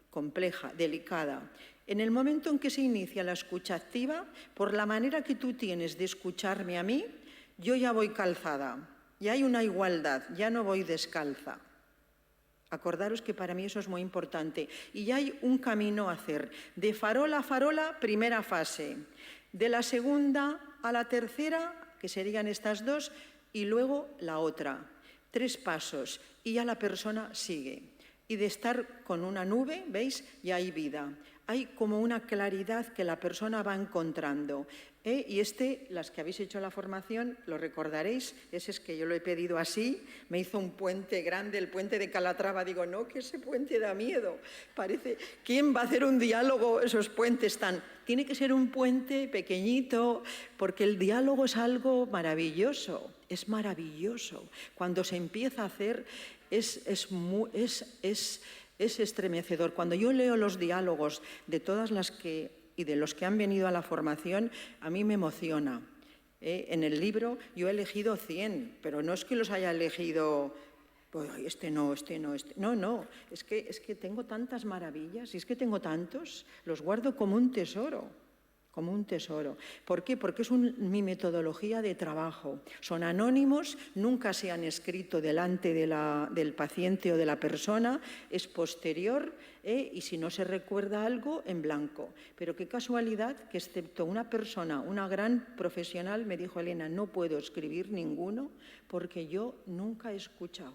compleja, delicada. En el momento en que se inicia la escucha activa, por la manera que tú tienes de escucharme a mí, yo ya voy calzada, ya hay una igualdad, ya no voy descalza. Acordaros que para mí eso es muy importante. Y ya hay un camino a hacer. De farola a farola, primera fase. De la segunda a la tercera, que serían estas dos, y luego la otra. 3 pasos y ya la persona sigue. Y de estar con una nube, ¿veis? Ya hay vida. Hay como una claridad que la persona va encontrando. Y las que habéis hecho la formación, lo recordaréis, ese es que yo lo he pedido así, me hizo un puente grande, el puente de Calatrava, digo, no, que ese puente da miedo, parece, ¿quién va a hacer un diálogo? Esos puentes tiene que ser un puente pequeñito, porque el diálogo es algo maravilloso, es maravilloso, cuando se empieza a hacer es estremecedor. Cuando yo leo los diálogos de todas las y de los que han venido a la formación, a mí me emociona. En el libro yo he elegido 100, pero no es que los haya elegido, pues, este no. No, es que tengo tantas maravillas, y es que tengo tantos, los guardo como un tesoro. Como un tesoro. ¿Por qué? Porque es mi metodología de trabajo. Son anónimos, nunca se han escrito delante del paciente o de la persona, es posterior y si no se recuerda algo, en blanco. Pero qué casualidad que excepto una persona, una gran profesional, me dijo Elena, no puedo escribir ninguno porque yo nunca he escuchado.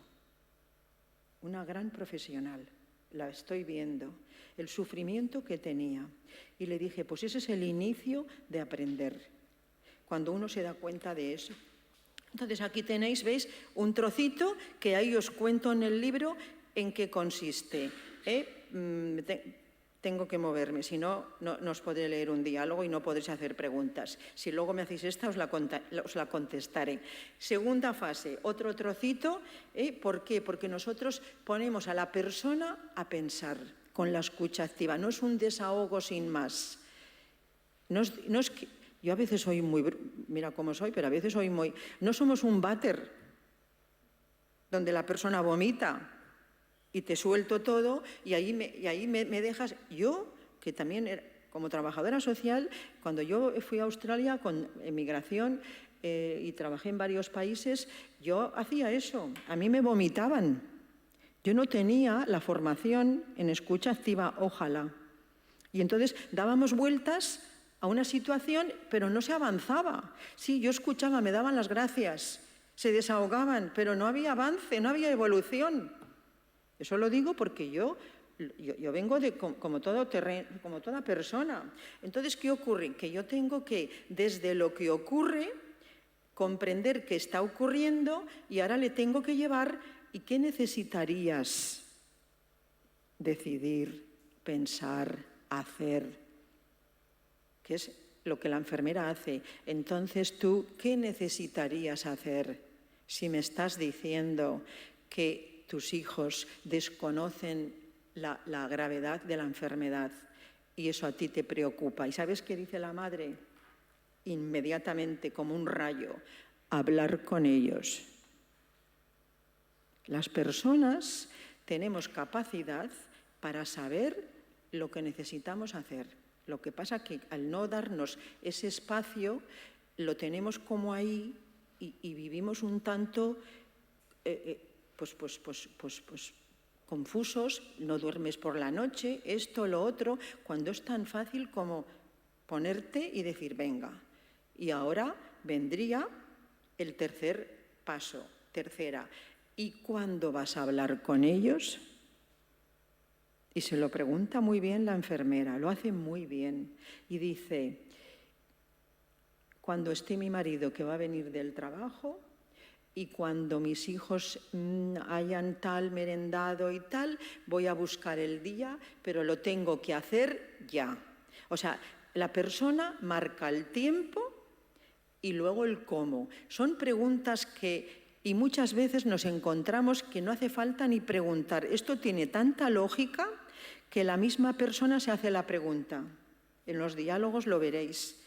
Una gran profesional, la estoy viendo, el sufrimiento que tenía. Y le dije, pues ese es el inicio de aprender, cuando uno se da cuenta de eso. Entonces aquí tenéis, ¿veis? Un trocito que ahí os cuento en el libro en qué consiste. Tengo que moverme, si no, no os podré leer un diálogo y no podréis hacer preguntas. Si luego me hacéis esta, os la contestaré. Segunda fase, otro trocito. ¿Por qué? Porque nosotros ponemos a la persona a pensar con la escucha activa. No es un desahogo sin más. No es que, yo a veces soy muy... Mira cómo soy, pero a veces soy muy... No somos un váter donde la persona vomita y te suelto todo y ahí me dejas. Yo, que también como trabajadora social, cuando yo fui a Australia con emigración y trabajé en varios países, yo hacía eso. A mí me vomitaban. Yo no tenía la formación en escucha activa, ojalá. Y entonces dábamos vueltas a una situación, pero no se avanzaba. Sí, yo escuchaba, me daban las gracias, se desahogaban, pero no había avance, no había evolución. Eso lo digo porque yo vengo como toda persona. Entonces, ¿qué ocurre? Que yo tengo que, desde lo que ocurre, comprender qué está ocurriendo y ahora le tengo que llevar. ¿Y qué necesitarías? Decidir, pensar, hacer. ¿Qué es lo que la enfermera hace? Entonces tú, ¿qué necesitarías hacer si me estás diciendo que tus hijos desconocen la gravedad de la enfermedad y eso a ti te preocupa? ¿Y sabes qué dice la madre? Inmediatamente, como un rayo, hablar con ellos. Las personas tenemos capacidad para saber lo que necesitamos hacer. Lo que pasa es que al no darnos ese espacio, lo tenemos como ahí y vivimos un tanto confusos, no duermes por la noche, esto, lo otro, cuando es tan fácil como ponerte y decir, venga. Y ahora vendría el tercer paso, tercera. ¿Y cuándo vas a hablar con ellos? Y se lo pregunta muy bien la enfermera, lo hace muy bien. Y dice, cuando esté mi marido que va a venir del trabajo y cuando mis hijos hayan tal merendado y tal, voy a buscar el día, pero lo tengo que hacer ya. O sea, la persona marca el tiempo y luego el cómo. Son preguntas y muchas veces nos encontramos que no hace falta ni preguntar. Esto tiene tanta lógica que la misma persona se hace la pregunta. En los diálogos lo veréis.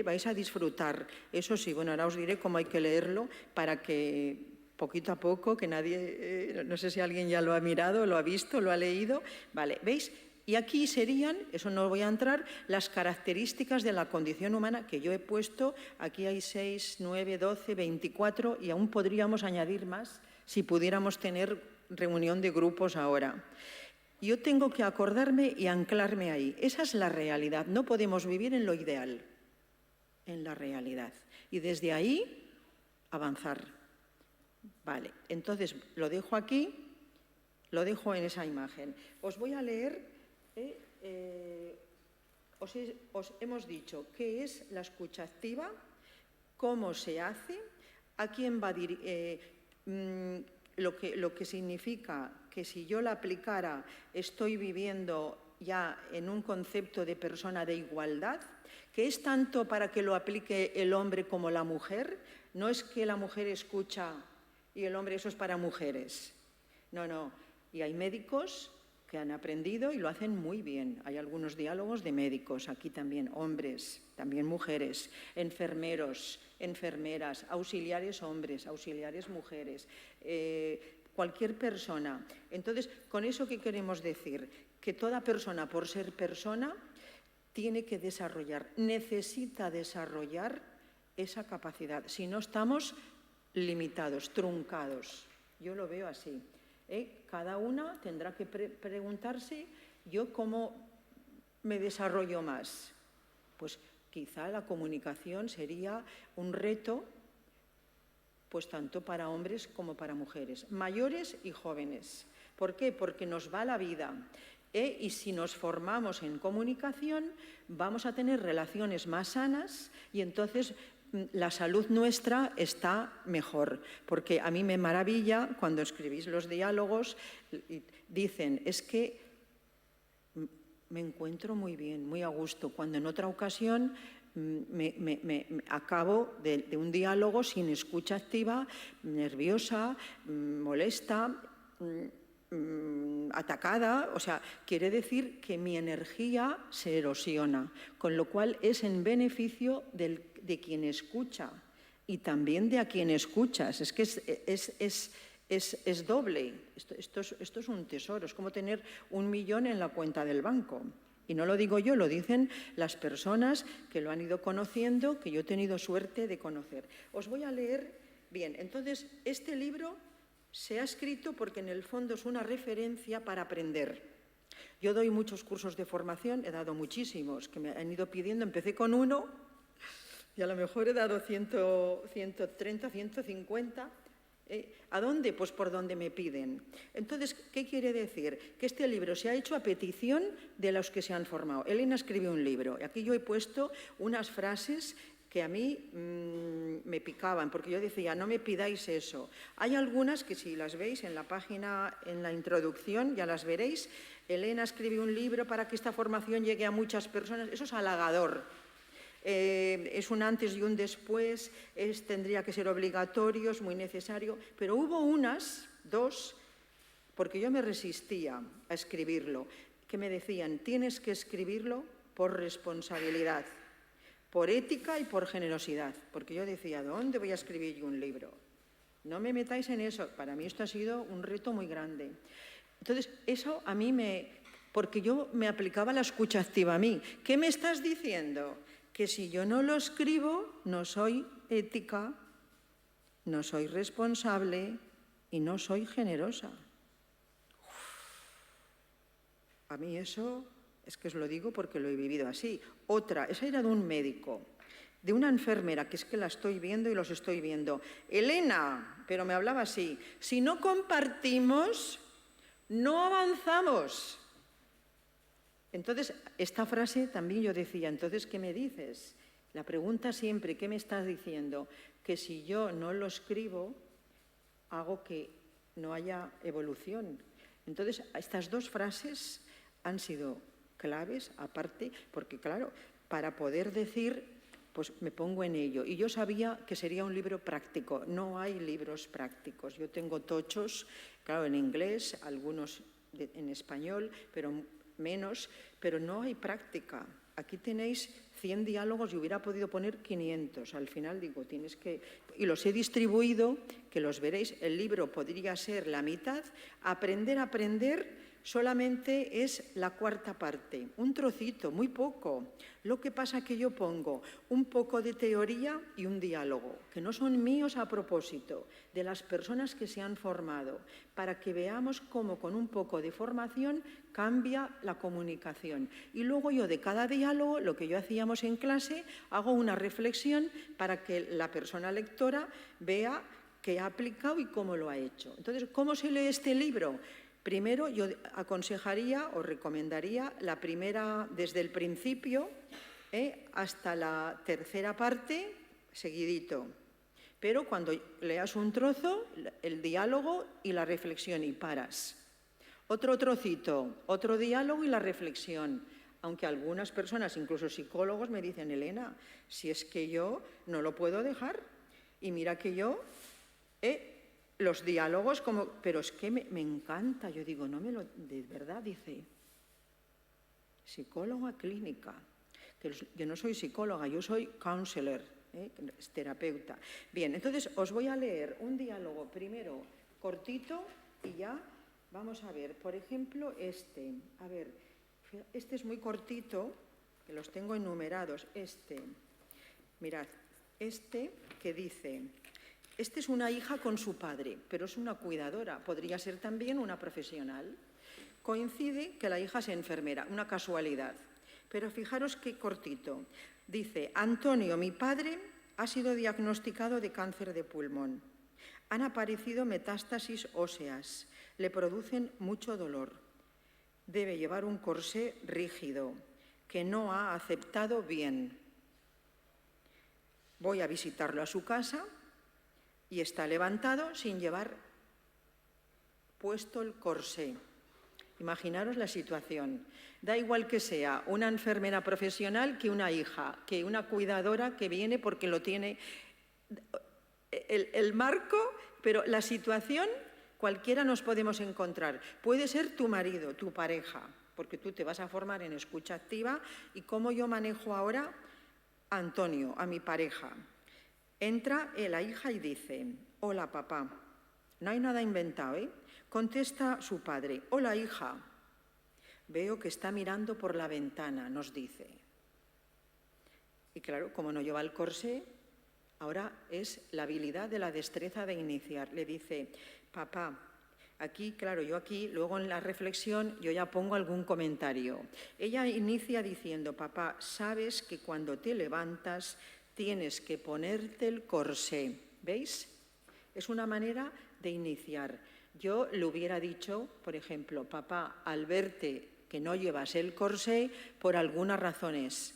Vais a disfrutar. Eso sí, bueno, ahora os diré cómo hay que leerlo para que poquito a poco, que nadie, no sé si alguien ya lo ha mirado, lo ha visto, lo ha leído. Vale, ¿veis? Y aquí serían, eso no voy a entrar, las características de la condición humana que yo he puesto. Aquí hay 6, 9, 12, 24 y aún podríamos añadir más si pudiéramos tener reunión de grupos ahora. Yo tengo que acordarme y anclarme ahí. Esa es la realidad. No podemos vivir en lo ideal, en la realidad. Y desde ahí avanzar. Vale, entonces lo dejo aquí, lo dejo en esa imagen. Os voy a leer, os hemos dicho qué es la escucha activa, cómo se hace, a quién va lo que significa que si yo la aplicara estoy viviendo ya en un concepto de persona de igualdad, que es tanto para que lo aplique el hombre como la mujer. No es que la mujer escucha y el hombre, eso es para mujeres. No, no. Y hay médicos que han aprendido y lo hacen muy bien. Hay algunos diálogos de médicos, aquí también, hombres, también mujeres, enfermeros, enfermeras, auxiliares hombres, auxiliares mujeres, cualquier persona. Entonces, ¿con eso qué queremos decir? Que toda persona, por ser persona, tiene que desarrollar, necesita desarrollar esa capacidad. Si no, estamos limitados, truncados. Yo lo veo así. Cada una tendrá que preguntarse, ¿yo cómo me desarrollo más? Pues quizá la comunicación sería un reto, pues tanto para hombres como para mujeres, mayores y jóvenes. ¿Por qué? Porque nos va la vida. Y si nos formamos en comunicación, vamos a tener relaciones más sanas y entonces la salud nuestra está mejor, porque a mí me maravilla cuando escribís los diálogos, dicen, es que me encuentro muy bien, muy a gusto, cuando en otra ocasión me acabo de un diálogo sin escucha activa, nerviosa, molesta, atacada, o sea, quiere decir que mi energía se erosiona, con lo cual es en beneficio de quien escucha y también de a quien escuchas. Es que es doble. Esto es un tesoro, es como tener 1 millón en la cuenta del banco. Y no lo digo yo, lo dicen las personas que lo han ido conociendo, que yo he tenido suerte de conocer. Os voy a leer, bien, entonces este libro se ha escrito porque en el fondo es una referencia para aprender. Yo doy muchos cursos de formación, he dado muchísimos, que me han ido pidiendo, empecé con uno y a lo mejor he dado 130, 150. ¿A dónde? Pues por donde me piden. Entonces, ¿qué quiere decir? Que este libro se ha hecho a petición de los que se han formado. Elena escribió un libro y aquí yo he puesto unas frases que a mí me picaban, porque yo decía, no me pidáis eso. Hay algunas que si las veis en la página, en la introducción, ya las veréis. Elena escribió un libro para que esta formación llegue a muchas personas. Eso es halagador. Es un antes y un después, tendría que ser obligatorio, es muy necesario. Pero hubo dos, porque yo me resistía a escribirlo, que me decían, tienes que escribirlo por responsabilidad, por ética y por generosidad, porque yo decía, ¿dónde voy a escribir yo un libro? No me metáis en eso. Para mí esto ha sido un reto muy grande. Entonces, eso a mí porque yo me aplicaba la escucha activa a mí. ¿Qué me estás diciendo? Que si yo no lo escribo, no soy ética, no soy responsable y no soy generosa. A mí eso... Es que os lo digo porque lo he vivido así. Otra, esa era de un médico, de una enfermera, que es que la estoy viendo y los estoy viendo. Elena, pero me hablaba así, si no compartimos, no avanzamos. Entonces, esta frase también yo decía, entonces, ¿qué me dices? La pregunta siempre, ¿qué me estás diciendo? Que si yo no lo escribo, hago que no haya evolución. Entonces, estas dos frases han sido claves, aparte, porque claro, para poder decir, pues me pongo en ello. Y yo sabía que sería un libro práctico. No hay libros prácticos. Yo tengo tochos, claro, en inglés, algunos en español, pero menos, pero no hay práctica. Aquí tenéis 100 diálogos y hubiera podido poner 500. Al final digo, tienes que... Y los he distribuido, que los veréis, el libro podría ser la mitad. Aprender a aprender solamente es la cuarta parte, un trocito, muy poco. Lo que pasa es que yo pongo un poco de teoría y un diálogo, que no son míos a propósito, de las personas que se han formado, para que veamos cómo con un poco de formación cambia la comunicación. Y luego yo de cada diálogo, lo que yo hacíamos en clase, hago una reflexión para que la persona lectora vea qué ha aplicado y cómo lo ha hecho. Entonces, ¿cómo se lee este libro? Primero, yo aconsejaría o recomendaría la primera, desde el principio hasta la tercera parte, seguidito. Pero cuando leas un trozo, el diálogo y la reflexión y paras. Otro trocito, otro diálogo y la reflexión. Aunque algunas personas, incluso psicólogos, me dicen, Elena, si es que yo no lo puedo dejar. Y mira que yo... los diálogos, pero es que me encanta. Yo digo, de verdad, dice, psicóloga clínica. Que yo no soy psicóloga, yo soy counselor, es terapeuta. Bien, entonces os voy a leer un diálogo primero cortito y ya vamos a ver. Por ejemplo, este. A ver, este es muy cortito, que los tengo enumerados. Mirad, este que dice... Este es una hija con su padre, pero es una cuidadora, podría ser también una profesional. Coincide que la hija es enfermera, una casualidad. Pero fijaros qué cortito. Dice, Antonio, mi padre, ha sido diagnosticado de cáncer de pulmón. Han aparecido metástasis óseas, le producen mucho dolor. Debe llevar un corsé rígido, que no ha aceptado bien. Voy a visitarlo a su casa y está levantado sin llevar puesto el corsé. Imaginaros la situación. Da igual que sea una enfermera profesional que una hija, que una cuidadora que viene porque lo tiene el marco, pero la situación cualquiera nos podemos encontrar. Puede ser tu marido, tu pareja, porque tú te vas a formar en escucha activa. ¿Y cómo yo manejo ahora a Antonio, a mi pareja? Entra la hija y dice, hola papá, no hay nada inventado, ¿eh? Contesta su padre, hola hija, veo que está mirando por la ventana, nos dice. Y claro, como no lleva el corsé, ahora es la habilidad de la destreza de iniciar. Le dice, papá, aquí, claro, yo aquí, luego en la reflexión, yo ya pongo algún comentario. Ella inicia diciendo, papá, sabes que cuando te levantas tienes que ponerte el corsé. ¿Veis? Es una manera de iniciar. Yo le hubiera dicho, por ejemplo, papá, al verte que no llevas el corsé, por algunas razones.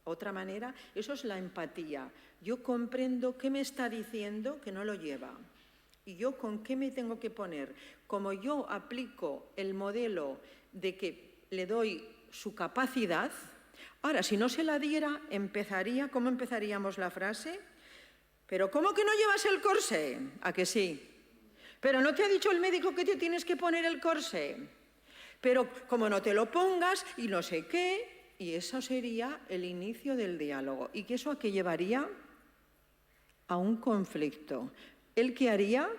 Otra manera, eso es la empatía. Yo comprendo qué me está diciendo que no lo lleva. ¿Y yo con qué me tengo que poner? Como yo aplico el modelo de que le doy su capacidad, ahora, si no se la diera, ¿cómo empezaríamos la frase? ¿Pero cómo que no llevas el corsé? ¿A que sí? ¿Pero no te ha dicho el médico que te tienes que poner el corsé? Pero como no te lo pongas y no sé qué, y eso sería el inicio del diálogo. ¿Y que eso a qué llevaría? A un conflicto. ¿Él qué haría?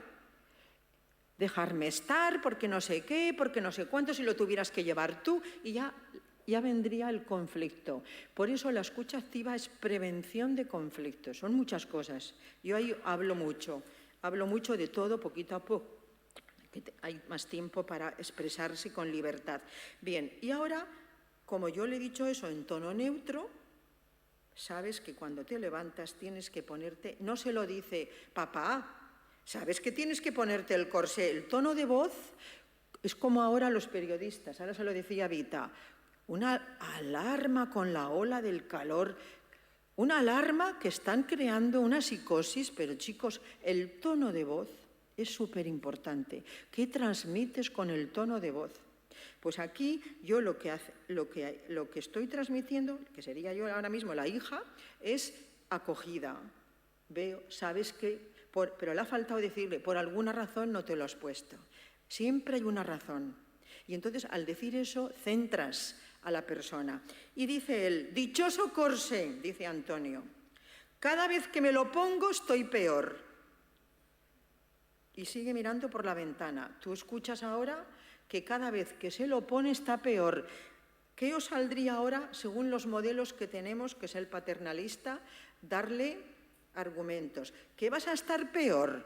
Dejarme estar, porque no sé qué, porque no sé cuánto, si lo tuvieras que llevar tú, y ya vendría el conflicto. Por eso la escucha activa es prevención de conflictos. Son muchas cosas. Yo ahí hablo mucho de todo, poquito a poco, que hay más tiempo para expresarse con libertad. Bien, y ahora, como yo le he dicho eso en tono neutro, sabes que cuando te levantas tienes que ponerte, no se lo dice, papá, sabes que tienes que ponerte el corsé. El tono de voz es como ahora los periodistas, ahora se lo decía Vita, una alarma con la ola del calor, una alarma que están creando una psicosis, pero chicos, el tono de voz es súper importante. ¿Qué transmites con el tono de voz? Pues aquí yo lo que estoy transmitiendo, que sería yo ahora mismo la hija, es acogida. Veo, sabes que, pero le ha faltado decirle, por alguna razón no te lo has puesto. Siempre hay una razón. Y entonces, al decir eso, centras a la persona. Y dice él, dichoso corsé, dice Antonio, cada vez que me lo pongo estoy peor. Y sigue mirando por la ventana. Tú escuchas ahora que cada vez que se lo pone está peor. ¿Qué os saldría ahora, según los modelos que tenemos, que es el paternalista, darle argumentos? ¿Que vas a estar peor?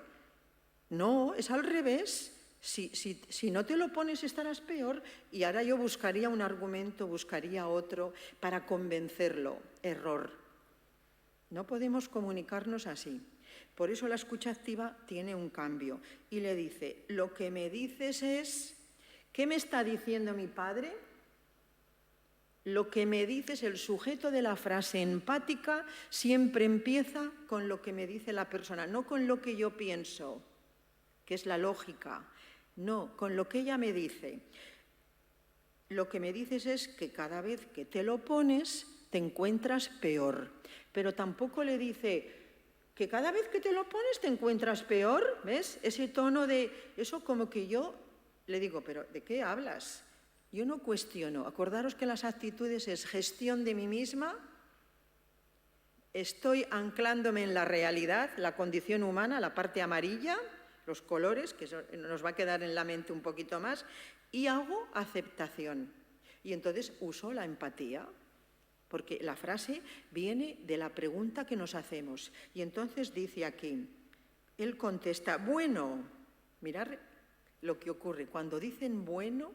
No, es al revés. Si no te lo pones estarás peor, y ahora yo buscaría un argumento, buscaría otro para convencerlo. Error. No podemos comunicarnos así. Por eso la escucha activa tiene un cambio y le dice, lo que me dices es, ¿qué me está diciendo mi padre? Lo que me dices, el sujeto de la frase empática siempre empieza con lo que me dice la persona, no con lo que yo pienso, que es la lógica. No, con lo que ella me dice. Lo que me dices es que cada vez que te lo pones te encuentras peor. Pero tampoco le dice que cada vez que te lo pones te encuentras peor. ¿Ves? Ese tono de eso como que yo le digo, pero ¿de qué hablas? Yo no cuestiono. Acordaros que las actitudes es gestión de mí misma. Estoy anclándome en la realidad, la condición humana, la parte amarilla, los colores, que eso nos va a quedar en la mente un poquito más, y hago aceptación. Y entonces uso la empatía, porque la frase viene de la pregunta que nos hacemos. Y entonces dice aquí, él contesta, bueno, mirad lo que ocurre. Cuando dicen bueno,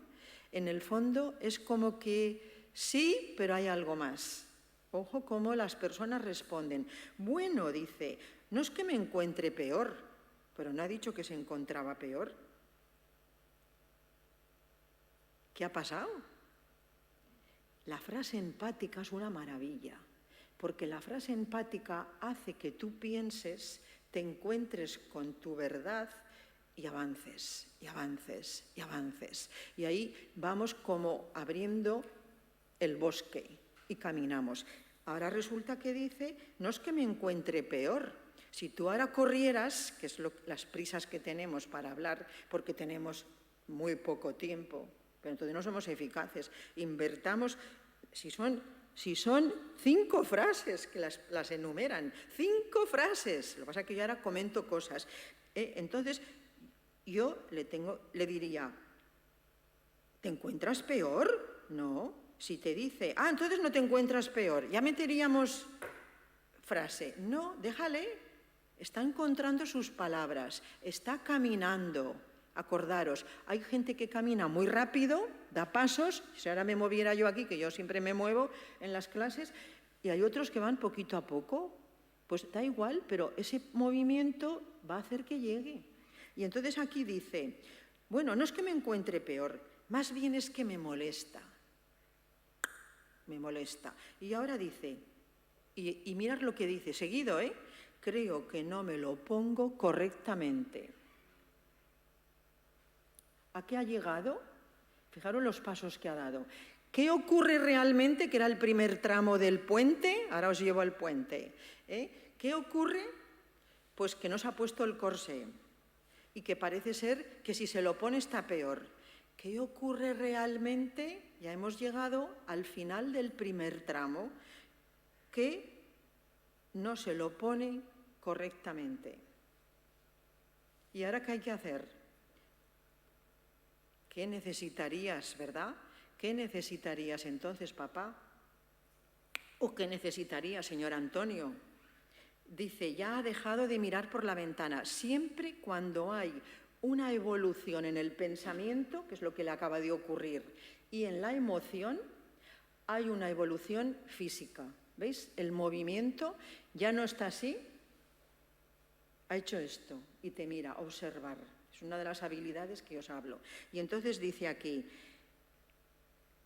en el fondo es como que sí, pero hay algo más. Ojo cómo las personas responden. Bueno, dice, no es que me encuentre peor, pero no ha dicho que se encontraba peor. ¿Qué ha pasado? La frase empática es una maravilla, porque la frase empática hace que tú pienses, te encuentres con tu verdad y avances, y avances, y avances. Y ahí vamos como abriendo el bosque y caminamos. Ahora resulta que dice, no es que me encuentre peor. Si tú ahora corrieras, que es las prisas que tenemos para hablar, porque tenemos muy poco tiempo, pero entonces no somos eficaces, invertamos, si son 5 frases que las enumeran, 5 frases, lo que pasa es que yo ahora comento cosas. Entonces yo le diría, ¿te encuentras peor? No. Si te dice, entonces no te encuentras peor, ya meteríamos frase. No, déjale. Está encontrando sus palabras, está caminando. Acordaros, hay gente que camina muy rápido, da pasos, si ahora me moviera yo aquí, que yo siempre me muevo en las clases, y hay otros que van poquito a poco, pues da igual, pero ese movimiento va a hacer que llegue. Y entonces aquí dice, bueno, no es que me encuentre peor, más bien es que me molesta. Me molesta. Y ahora dice, y mirad lo que dice, seguido, creo que no me lo pongo correctamente. ¿A qué ha llegado? Fijaros los pasos que ha dado. ¿Qué ocurre realmente? Que era el primer tramo del puente, ahora os llevo al puente. ¿Qué ocurre? Pues que no se ha puesto el corsé y que parece ser que si se lo pone está peor. ¿Qué ocurre realmente? Ya hemos llegado al final del primer tramo, que no se lo pone correctamente. ¿Y ahora qué hay que hacer? ¿Qué necesitarías, verdad? ¿Qué necesitarías entonces, papá? ¿O qué necesitaría, señor Antonio? Dice, ya ha dejado de mirar por la ventana. Siempre cuando hay una evolución en el pensamiento, que es lo que le acaba de ocurrir, y en la emoción, hay una evolución física. ¿Veis? El movimiento ya no está así, ha hecho esto y te mira, observar. Es una de las habilidades que os hablo. Y entonces dice aquí,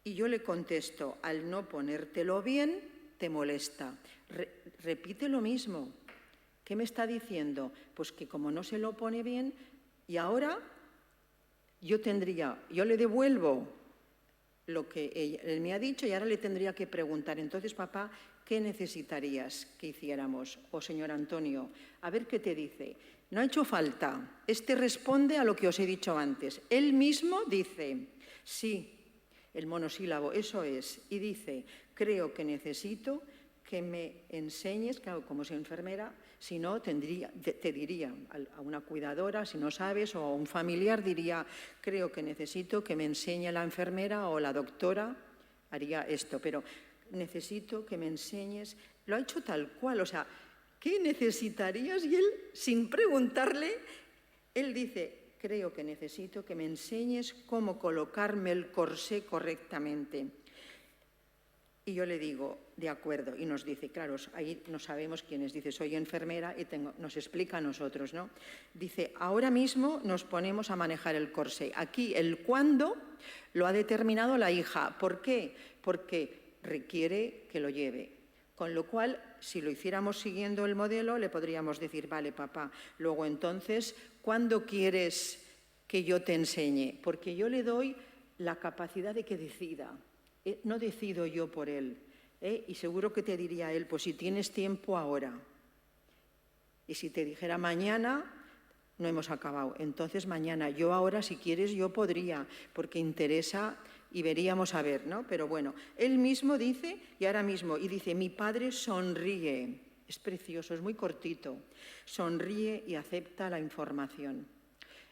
y yo le contesto, al no ponértelo bien, te molesta. Repite lo mismo. ¿Qué me está diciendo? Pues que como no se lo pone bien, y ahora yo le devuelvo lo que él me ha dicho y ahora le tendría que preguntar, entonces, papá, ¿qué necesitarías que hiciéramos? O señor Antonio, a ver qué te dice. No ha hecho falta. Este responde a lo que os he dicho antes. Él mismo dice, Sí, el monosílabo, eso es. Y dice, creo que necesito que me enseñes, claro, como soy enfermera, si no, te diría a una cuidadora, si no sabes, o a un familiar, diría, creo que necesito que me enseñe la enfermera o la doctora, haría esto, pero necesito que me enseñes, lo ha hecho tal cual, o sea, ¿qué necesitarías? Y él, sin preguntarle, él dice, creo que necesito que me enseñes cómo colocarme el corsé correctamente. Y yo le digo, de acuerdo, y nos dice, claro, ahí no sabemos quién es, dice, soy enfermera y nos explica a nosotros, ¿no? Dice, ahora mismo nos ponemos a manejar el corsé. Aquí el cuándo lo ha determinado la hija. ¿Por qué? Porque requiere que lo lleve. Con lo cual, si lo hiciéramos siguiendo el modelo, le podríamos decir, vale, papá, luego entonces, ¿cuándo quieres que yo te enseñe? Porque yo le doy la capacidad de que decida. No decido yo por él, y seguro que te diría él, pues si tienes tiempo ahora, y si te dijera mañana, no hemos acabado, entonces mañana, yo ahora si quieres yo podría, porque interesa y veríamos a ver, ¿no? Pero bueno, él mismo dice, y ahora mismo, y dice, mi padre sonríe, es precioso, es muy cortito, sonríe y acepta la información.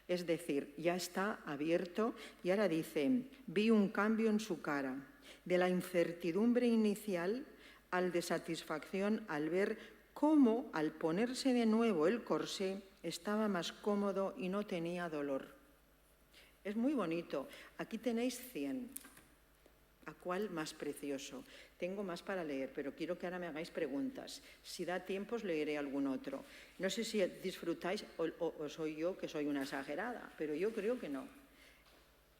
Es decir, ya está abierto y ahora dice, vi un cambio en su cara, de la incertidumbre inicial al de satisfacción al ver cómo, al ponerse de nuevo el corsé, estaba más cómodo y no tenía dolor. Es muy bonito. Aquí tenéis 100. ¿A cuál más precioso? Tengo más para leer, pero quiero que ahora me hagáis preguntas. Si da tiempo, os leeré algún otro. No sé si disfrutáis o soy yo que soy una exagerada, pero yo creo que no.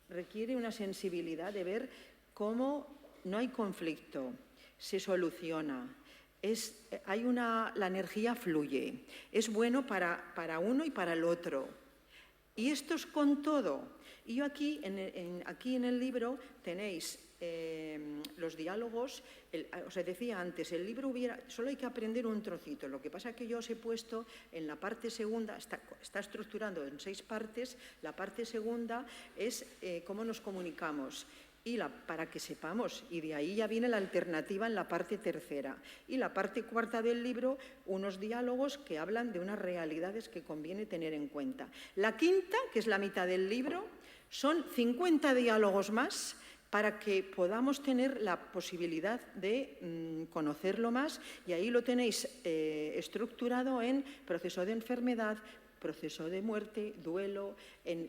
Requiere una sensibilidad de ver cómo no hay conflicto, se soluciona, la energía fluye, es bueno para uno y para el otro. Y esto es con todo. Y yo aquí en el libro tenéis los diálogos, os decía antes, el libro solo hay que aprender un trocito, lo que pasa es que yo os he puesto en la parte segunda, está estructurando en 6 partes, la parte segunda es cómo nos comunicamos. Y para que sepamos, y de ahí ya viene la alternativa en la parte tercera. Y la parte cuarta del libro, unos diálogos que hablan de unas realidades que conviene tener en cuenta. La quinta, que es la mitad del libro, son 50 diálogos más para que podamos tener la posibilidad de conocerlo más, y ahí lo tenéis estructurado en proceso de enfermedad, proceso de muerte, duelo,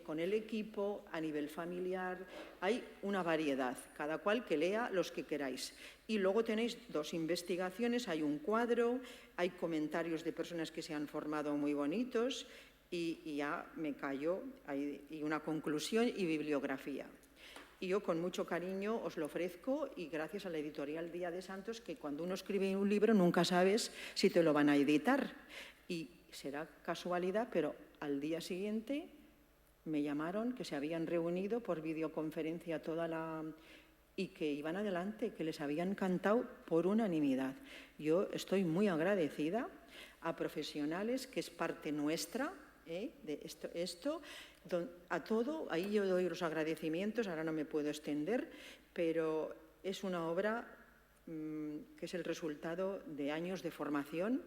con el equipo, a nivel familiar, hay una variedad, cada cual que lea los que queráis. Y luego tenéis 2 investigaciones, hay un cuadro, hay comentarios de personas que se han formado muy bonitos y ya me callo, y una conclusión y bibliografía. Y yo con mucho cariño os lo ofrezco y gracias a la editorial Día de Santos, que cuando uno escribe un libro nunca sabes si te lo van a editar. Y será casualidad, pero al día siguiente me llamaron que se habían reunido por videoconferencia y que iban adelante, que les había encantado por unanimidad. Yo estoy muy agradecida a profesionales, que es parte nuestra, de esto, a todo, ahí yo doy los agradecimientos, ahora no me puedo extender, pero es una obra que es el resultado de años de formación,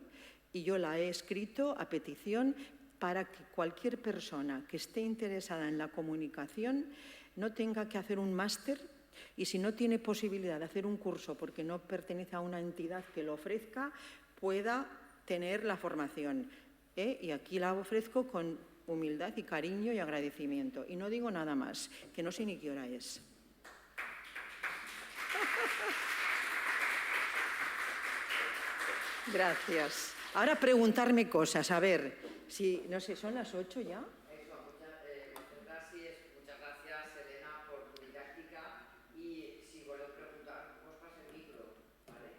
y yo la he escrito a petición para que cualquier persona que esté interesada en la comunicación no tenga que hacer un máster, y si no tiene posibilidad de hacer un curso porque no pertenece a una entidad que lo ofrezca, pueda tener la formación. Y aquí la ofrezco con humildad y cariño y agradecimiento. Y no digo nada más, que no sé ni qué hora es. Gracias. Ahora preguntarme cosas, a ver, si, no sé, ¿son las 8 ya? Muchas gracias, Elena, por tu didáctica, y si voleu preguntar, vos pas el micro, ¿vale?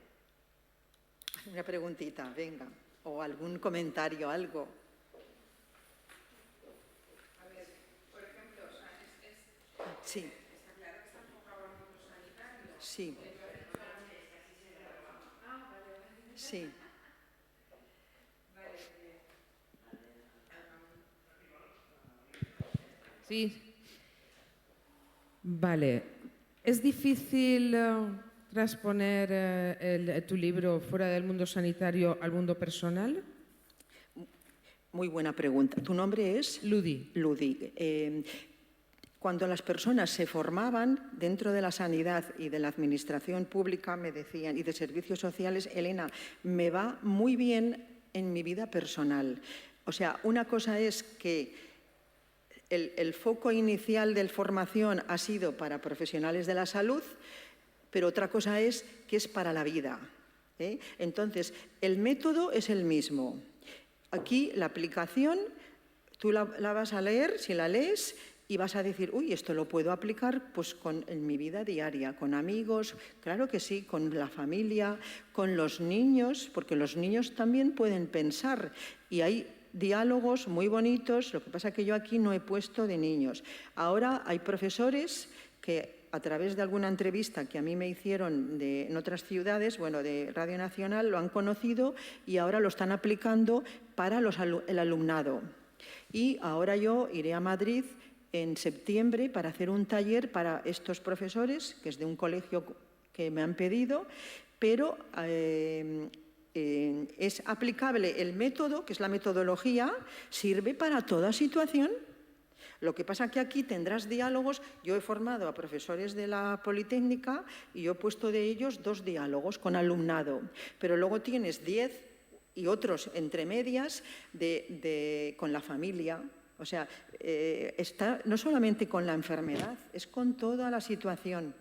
Una preguntita, venga, o algún comentario, algo. A ver, por ejemplo, o sea, Sí. está claro que está enfocado al mundo sanitario. Sí. Ah, vale, vale. Sí. Sí. Vale. ¿Es difícil transponer tu libro fuera del mundo sanitario al mundo personal? Muy buena pregunta. ¿Tu nombre es? Ludi. Ludi. Cuando las personas se formaban dentro de la sanidad y de la administración pública, me decían, y de servicios sociales, Elena, me va muy bien en mi vida personal. O sea, una cosa es que el foco inicial de formación ha sido para profesionales de la salud, pero otra cosa es que es para la vida. Entonces, el método es el mismo. Aquí la aplicación, tú la vas a leer, si la lees, y vas a decir, uy, esto lo puedo aplicar pues, en mi vida diaria, con amigos, claro que sí, con la familia, con los niños, porque los niños también pueden pensar y hay diálogos muy bonitos, lo que pasa es que yo aquí no he puesto de niños. Ahora hay profesores que a través de alguna entrevista que a mí me hicieron en otras ciudades, bueno, de Radio Nacional, lo han conocido y ahora lo están aplicando para el alumnado. Y ahora yo iré a Madrid en septiembre para hacer un taller para estos profesores, que es de un colegio que me han pedido, pero es aplicable el método, que es la metodología, sirve para toda situación. Lo que pasa es que aquí tendrás diálogos. Yo he formado a profesores de la Politécnica y yo he puesto de ellos 2 diálogos con alumnado, pero luego tienes 10 y otros entre medias con la familia. O sea, está no solamente con la enfermedad, es con toda la situación.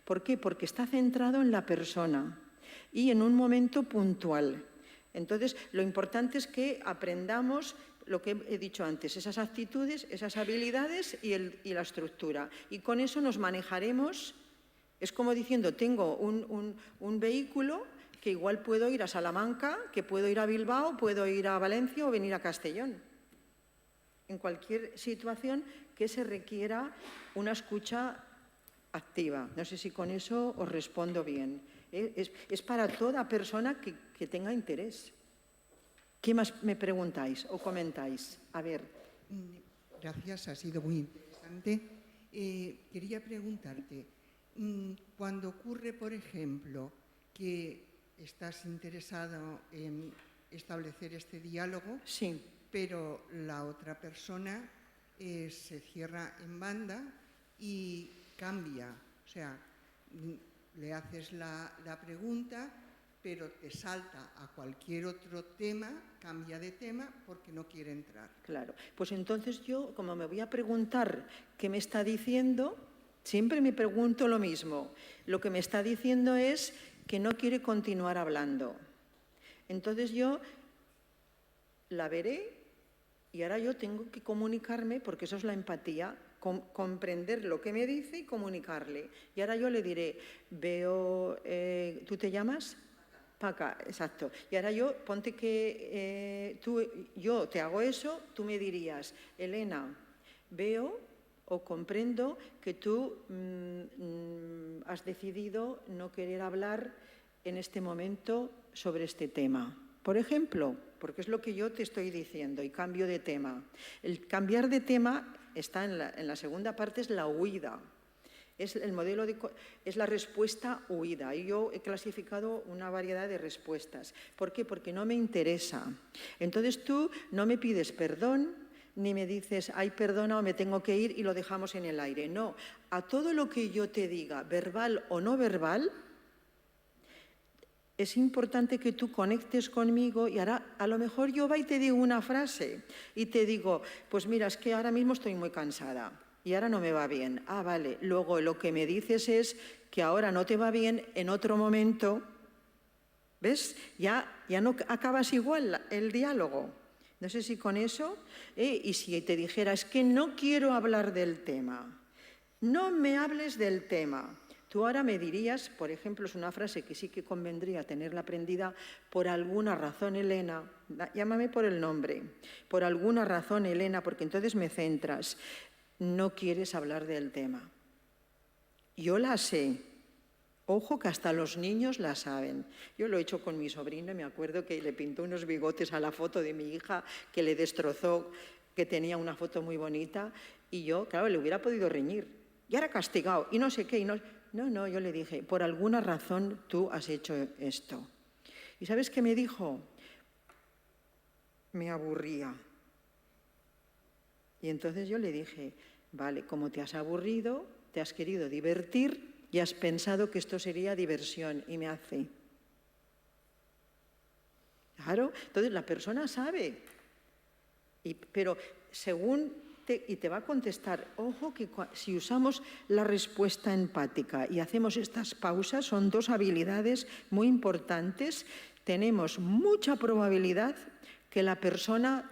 ¿Por qué? Porque está centrado en la persona y en un momento puntual. Entonces, lo importante es que aprendamos lo que he dicho antes, esas actitudes, esas habilidades y la estructura. Y con eso nos manejaremos. Es como diciendo, tengo un vehículo que igual puedo ir a Salamanca, que puedo ir a Bilbao, puedo ir a Valencia o venir a Castellón. En cualquier situación que se requiera una escucha activa. No sé si con eso os respondo bien. Es para toda persona que tenga interés. ¿Qué más me preguntáis o comentáis? A ver. Gracias, ha sido muy interesante. Quería preguntarte, cuando ocurre, por ejemplo, que estás interesado en establecer este diálogo, sí, pero la otra persona se cierra en banda y cambia. O sea, le haces la pregunta, pero te salta a cualquier otro tema, cambia de tema porque no quiere entrar. Claro. Pues entonces yo, como me voy a preguntar qué me está diciendo, siempre me pregunto lo mismo. Lo que me está diciendo es que no quiere continuar hablando. Entonces yo la veré y ahora yo tengo que comunicarme, porque eso es la empatía, comprender lo que me dice y comunicarle. Y ahora yo le diré, veo, ¿tú te llamas? Paca, exacto. Y ahora yo, ponte que yo te hago eso, tú me dirías, Elena, veo o comprendo que tú has decidido no querer hablar en este momento sobre este tema. Por ejemplo, porque es lo que yo te estoy diciendo, y cambio de tema. El cambiar de tema está en la segunda parte, es la huida. Es el modelo es la respuesta huida. Y yo he clasificado una variedad de respuestas. ¿Por qué? Porque no me interesa. Entonces tú no me pides perdón, ni me dices, ay, perdona, o me tengo que ir y lo dejamos en el aire. No, a todo lo que yo te diga, verbal o no verbal, es importante que tú conectes conmigo y ahora a lo mejor yo voy y te digo una frase y te digo, pues mira, es que ahora mismo estoy muy cansada y ahora no me va bien. Ah, vale. Luego lo que me dices es que ahora no te va bien, en otro momento, ¿ves? Ya no acabas igual el diálogo. No sé si con eso, y si te dijera, es que no quiero hablar del tema, no me hables del tema. Tú ahora me dirías, por ejemplo, es una frase que sí que convendría tenerla aprendida, por alguna razón, Elena, llámame por el nombre, por alguna razón, Elena, porque entonces me centras, no quieres hablar del tema. Yo la sé, ojo que hasta los niños la saben. Yo lo he hecho con mi sobrino y me acuerdo que le pintó unos bigotes a la foto de mi hija que le destrozó, que tenía una foto muy bonita, y yo, claro, le hubiera podido reñir. y ahora castigado, y no sé qué, y no... No, yo le dije, por alguna razón tú has hecho esto. ¿Y sabes qué me dijo? Me aburría. Y entonces yo le dije, vale, como te has aburrido, te has querido divertir y has pensado que esto sería diversión, y me hace... Claro, entonces la persona sabe, pero según... y te va a contestar, ojo que si usamos la respuesta empática y hacemos estas pausas, son dos habilidades muy importantes, tenemos mucha probabilidad que la persona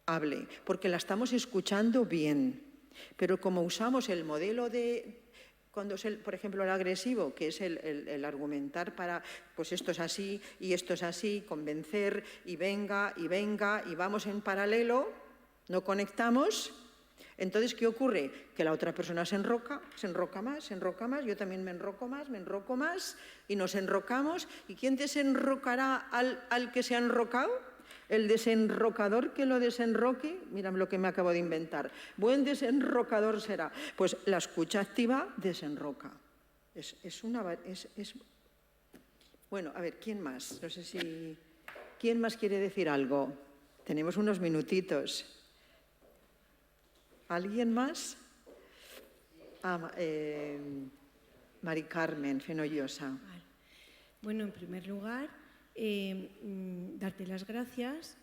hable, porque la estamos escuchando bien. Pero como usamos el modelo de... Cuando es, por ejemplo, el agresivo, que es el argumentar para, pues esto es así y esto es así, convencer y venga y vamos en paralelo, no conectamos, entonces, ¿qué ocurre? Que la otra persona se enroca más, yo también me enroco más, y nos enrocamos. ¿Y quién desenrocará al que se ha enrocado? El desenrocador que lo desenroque, mira lo que me acabo de inventar, buen desenrocador será. Pues la escucha activa desenroca. Bueno, a ver, ¿quién más? No sé si... ¿Quién más quiere decir algo? Tenemos unos minutitos. ¿Alguien más? Mari Carmen Fenollosa. Vale. Bueno, en primer lugar, darte las gracias.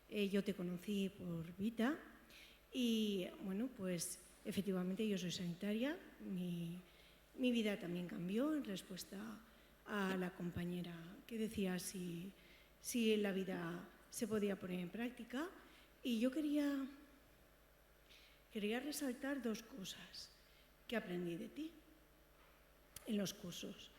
Yo te conocí por Vita y, bueno, pues efectivamente yo soy sanitaria. Mi vida también cambió en respuesta a la compañera que decía si la vida se podía poner en práctica. Y yo quería resaltar dos cosas que aprendí de ti en los cursos.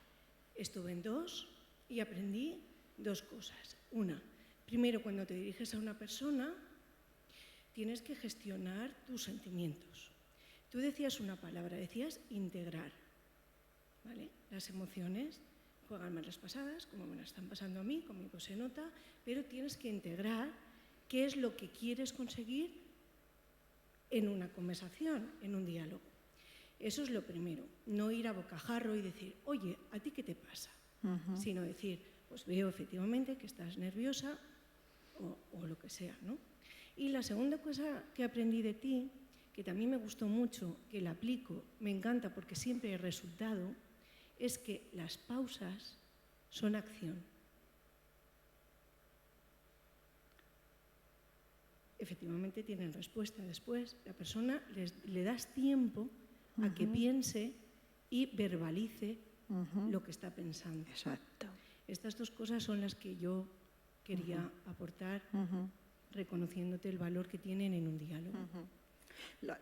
Estuve en dos y aprendí dos cosas. Una, primero, cuando te diriges a una persona, tienes que gestionar tus sentimientos. Tú decías una palabra, decías integrar, ¿vale? Las emociones juegan malas pasadas, como me las están pasando a mí, conmigo se nota, pero tienes que integrar qué es lo que quieres conseguir en una conversación, en un diálogo. Eso es lo primero, no ir a bocajarro y decir, oye, ¿a ti qué te pasa? Sino decir, pues veo efectivamente que estás nerviosa o lo que sea, ¿no? Y la segunda cosa que aprendí de ti, que también me gustó mucho, que la aplico, me encanta porque siempre hay resultado, es que las pausas son acción. Efectivamente tienen respuesta después, la persona le das tiempo a que piense y verbalice lo que está pensando. Exacto. Estas dos cosas son las que yo quería aportar, reconociéndote el valor que tienen en un diálogo.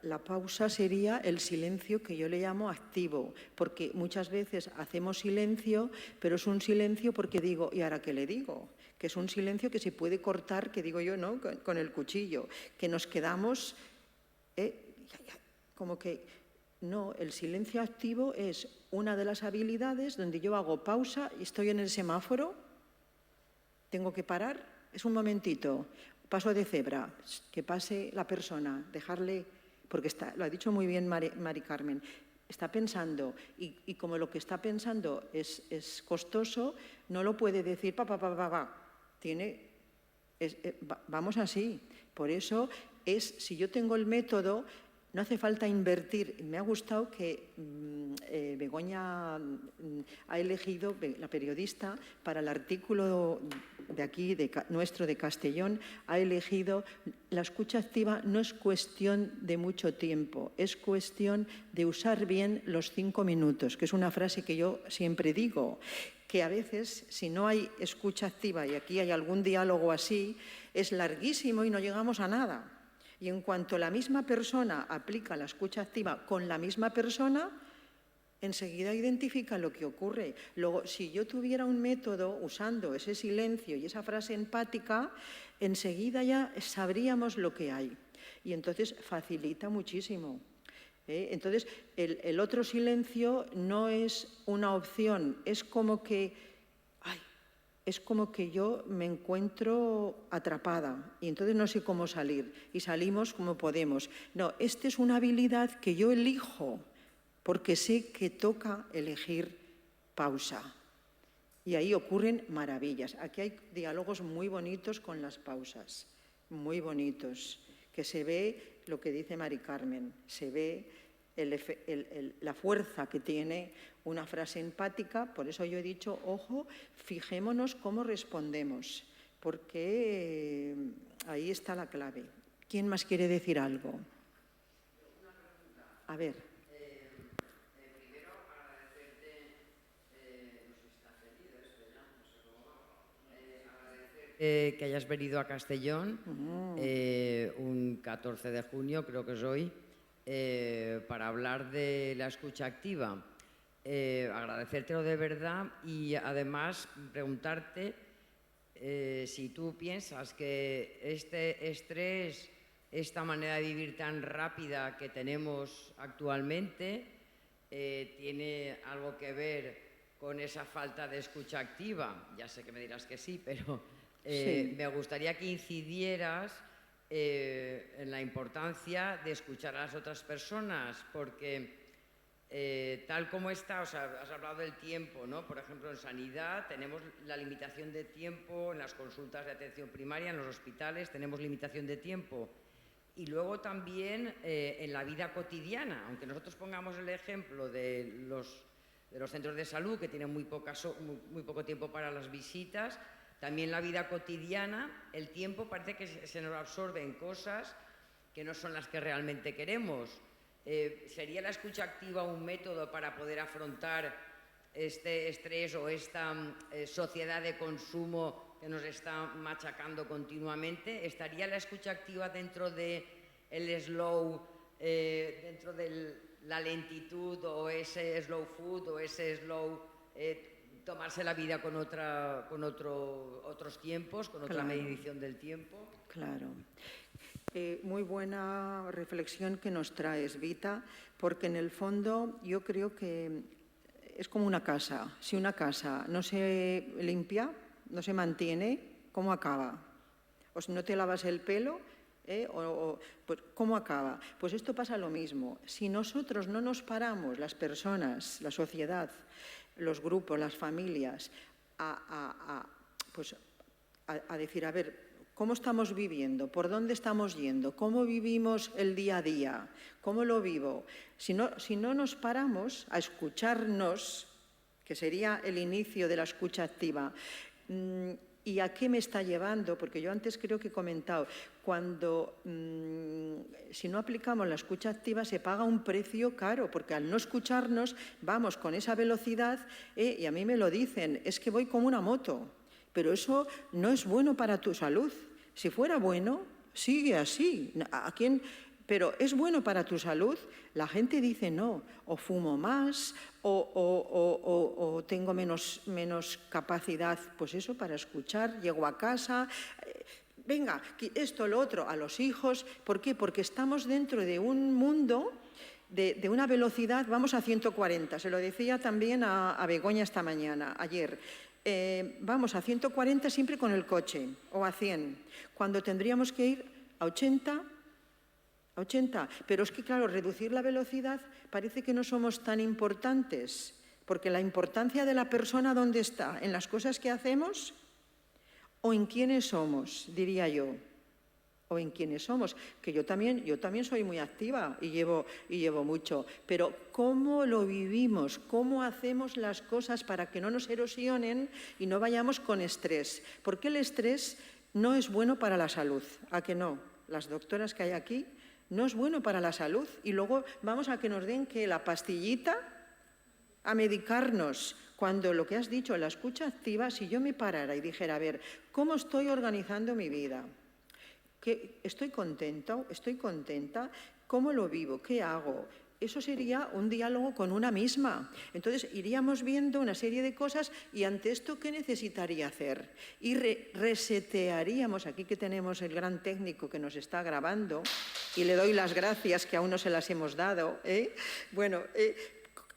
La pausa sería el silencio que yo le llamo activo, porque muchas veces hacemos silencio, pero es un silencio porque digo, ¿y ahora qué le digo? Que es un silencio que se puede cortar, que digo yo, ¿no? Con el cuchillo, que nos quedamos como que... No, el silencio activo es una de las habilidades donde yo hago pausa y estoy en el semáforo, tengo que parar, es un momentito, paso de cebra, que pase la persona, dejarle, porque lo ha dicho muy bien Mari Carmen, está pensando y como lo que está pensando es costoso, no lo puede decir vamos así. Por eso si yo tengo el método, no hace falta invertir. Me ha gustado que Begoña ha elegido, la periodista, para el artículo de aquí, nuestro de Castellón, ha elegido la escucha activa no es cuestión de mucho tiempo, es cuestión de usar bien los 5 minutos, que es una frase que yo siempre digo, que a veces, si no hay escucha activa, y aquí hay algún diálogo así, es larguísimo y no llegamos a nada. Y en cuanto la misma persona aplica la escucha activa con la misma persona, enseguida identifica lo que ocurre. Luego, si yo tuviera un método usando ese silencio y esa frase empática, enseguida ya sabríamos lo que hay. Y entonces facilita muchísimo. Entonces, el otro silencio no es una opción, es como que yo me encuentro atrapada y entonces no sé cómo salir y salimos como podemos. No, esta es una habilidad que yo elijo porque sé que toca elegir pausa. Y ahí ocurren maravillas. Aquí hay diálogos muy bonitos con las pausas, muy bonitos, que se ve lo que dice Mari Carmen, se ve la fuerza que tiene una frase empática. Por eso yo he dicho, ojo, fijémonos cómo respondemos, porque ahí está la clave. ¿Quién más quiere decir algo? A ver. Primero, agradecerte, no sé si está cedido esto ya, no sé cómo va, agradecerte que hayas venido a Castellón un 14 de junio, creo que es hoy, para hablar de la escucha activa. Agradecértelo de verdad y además preguntarte si tú piensas que este estrés, esta manera de vivir tan rápida que tenemos actualmente, tiene algo que ver con esa falta de escucha activa. Ya sé que me dirás que sí, pero Sí. me gustaría que incidieras en la importancia de escuchar a las otras personas, porque tal como está, o sea, has hablado del tiempo, ¿no? Por ejemplo, en sanidad tenemos la limitación de tiempo, en las consultas de atención primaria, en los hospitales tenemos limitación de tiempo. Y luego también en la vida cotidiana, aunque nosotros pongamos el ejemplo de los centros de salud, que tienen muy poco tiempo para las visitas, también la vida cotidiana, el tiempo parece que se nos absorbe en cosas que no son las que realmente queremos. ¿Sería la escucha activa un método para poder afrontar este estrés o esta sociedad de consumo que nos está machacando continuamente? ¿Estaría la escucha activa dentro del slow, dentro de la lentitud o ese slow food o ese slow tomarse la vida con otros tiempos, con otra medición del tiempo? Claro. Muy buena reflexión que nos traes, Vita, porque en el fondo yo creo que es como una casa. Si una casa no se limpia, no se mantiene, ¿cómo acaba? O si no te lavas el pelo, pues, ¿cómo acaba? Pues esto pasa lo mismo. Si nosotros no nos paramos, las personas, la sociedad, los grupos, las familias, a decir, a ver, ¿cómo estamos viviendo? ¿Por dónde estamos yendo? ¿Cómo vivimos el día a día? ¿Cómo lo vivo? Si no nos paramos a escucharnos, que sería el inicio de la escucha activa, ¿y a qué me está llevando? Porque yo antes creo que he comentado, si no aplicamos la escucha activa se paga un precio caro, porque al no escucharnos vamos con esa velocidad, y a mí me lo dicen, es que voy como una moto. Pero eso no es bueno para tu salud. Si fuera bueno, sigue así. Pero es bueno para tu salud. La gente dice no, o fumo más, o tengo menos capacidad, pues eso, para escuchar. Llego a casa, venga, esto, lo otro, a los hijos. ¿Por qué? Porque estamos dentro de un mundo de una velocidad, vamos a 140. Se lo decía también a Begoña esta mañana, ayer. Vamos a 140 siempre con el coche, o a 100, cuando tendríamos que ir a 80. Pero es que, claro, reducir la velocidad parece que no somos tan importantes, porque la importancia de la persona, ¿dónde está? ¿En las cosas que hacemos o en quiénes somos, diría yo? O en quiénes somos, que yo también soy muy activa y llevo mucho, pero ¿cómo lo vivimos? ¿Cómo hacemos las cosas para que no nos erosionen y no vayamos con estrés? Porque el estrés no es bueno para la salud, ¿a que no? Las doctoras que hay aquí, no es bueno para la salud, y luego vamos a que nos den que la pastillita a medicarnos, cuando lo que has dicho, la escucha activa, si yo me parara y dijera, a ver, ¿cómo estoy organizando mi vida? ¿Estoy contenta? ¿Cómo lo vivo? ¿Qué hago? Eso sería un diálogo con una misma. Entonces iríamos viendo una serie de cosas y ante esto, ¿qué necesitaría hacer? Y resetearíamos, aquí que tenemos el gran técnico que nos está grabando, y le doy las gracias que aún no se las hemos dado,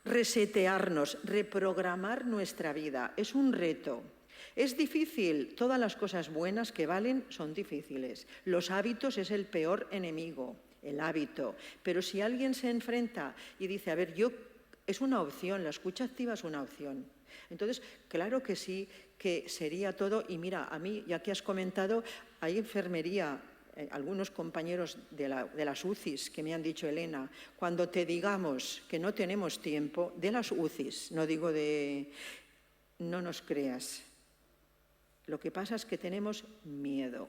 resetearnos, reprogramar nuestra vida. Es un reto. Es difícil, todas las cosas buenas que valen son difíciles. Los hábitos es el peor enemigo, el hábito. Pero si alguien se enfrenta y dice, a ver, ¿yo es una opción, la escucha activa es una opción. Entonces, claro que sí, que sería todo, y mira, a mí, ya que has comentado, hay enfermería, algunos compañeros de las UCIs que me han dicho, Elena, cuando te digamos que no tenemos tiempo, de las UCIs, no digo de... no nos creas. Lo que pasa es que tenemos miedo.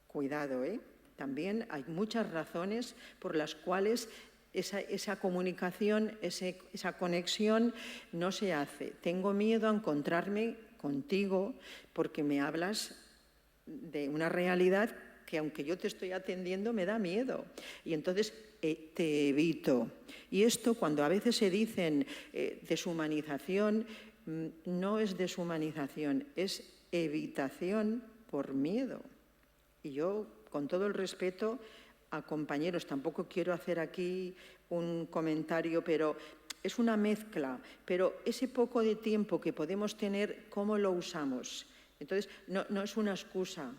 Cuidado, ¿eh? También hay muchas razones por las cuales esa comunicación, esa conexión no se hace. Tengo miedo a encontrarme contigo porque me hablas de una realidad que aunque yo te estoy atendiendo me da miedo y entonces te evito. Y esto cuando a veces se dicen deshumanización, no es deshumanización, es evitación por miedo. Y yo, con todo el respeto a compañeros, tampoco quiero hacer aquí un comentario, pero es una mezcla, pero ese poco de tiempo que podemos tener, ¿cómo lo usamos? Entonces, no es una excusa.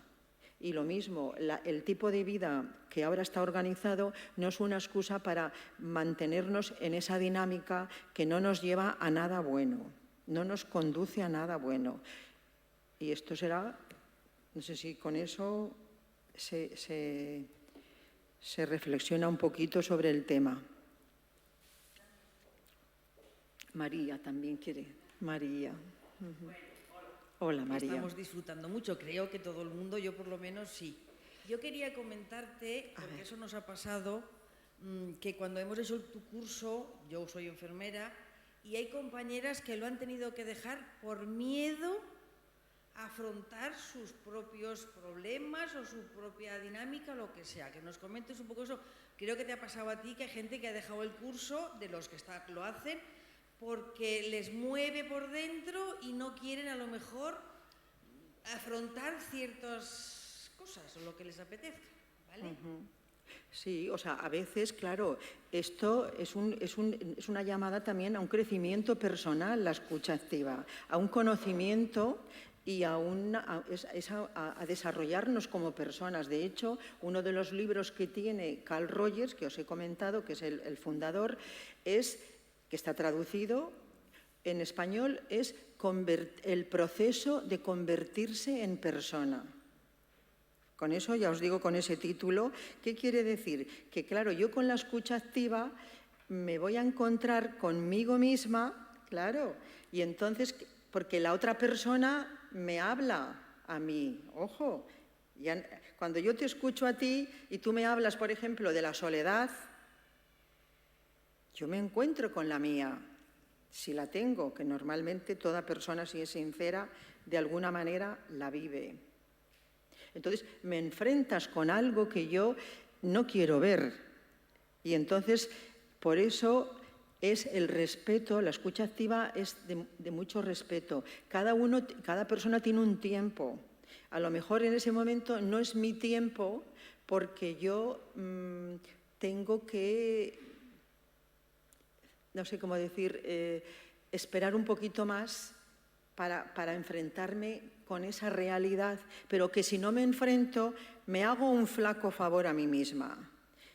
Y lo mismo, el tipo de vida que ahora está organizado no es una excusa para mantenernos en esa dinámica que no nos lleva a nada bueno, no nos conduce a nada bueno. Y esto será, no sé si con eso se reflexiona un poquito sobre el tema. María también quiere. María. Hola, María. Estamos disfrutando mucho, creo que todo el mundo, yo por lo menos sí. Yo quería comentarte, porque eso nos ha pasado, que cuando hemos hecho tu curso, yo soy enfermera, y hay compañeras que lo han tenido que dejar por miedo a afrontar sus propios problemas o su propia dinámica, lo que sea. Que nos comentes un poco eso. Creo que te ha pasado a ti que hay gente que ha dejado el curso, de los que lo hacen, porque les mueve por dentro y no quieren a lo mejor afrontar ciertas cosas o lo que les apetezca, ¿vale? Sí, o sea, a veces, claro, esto es una llamada también a un crecimiento personal, la escucha activa, a un conocimiento y a desarrollarnos como personas. De hecho, uno de los libros que tiene Carl Rogers, que os he comentado, que es el fundador, que está traducido en español, es el proceso de convertirse en persona. Con eso, ya os digo, con ese título, ¿qué quiere decir? Que claro, yo con la escucha activa me voy a encontrar conmigo misma, claro, y entonces, porque la otra persona me habla a mí, ojo, cuando yo te escucho a ti y tú me hablas, por ejemplo, de la soledad, yo me encuentro con la mía, si la tengo, que normalmente toda persona, si es sincera, de alguna manera la vive. Entonces, me enfrentas con algo que yo no quiero ver. Y entonces, por eso es el respeto, la escucha activa es de mucho respeto. Cada persona tiene un tiempo. A lo mejor en ese momento no es mi tiempo porque yo tengo que, no sé cómo decir, esperar un poquito más para enfrentarme con esa realidad, pero que si no me enfrento, me hago un flaco favor a mí misma.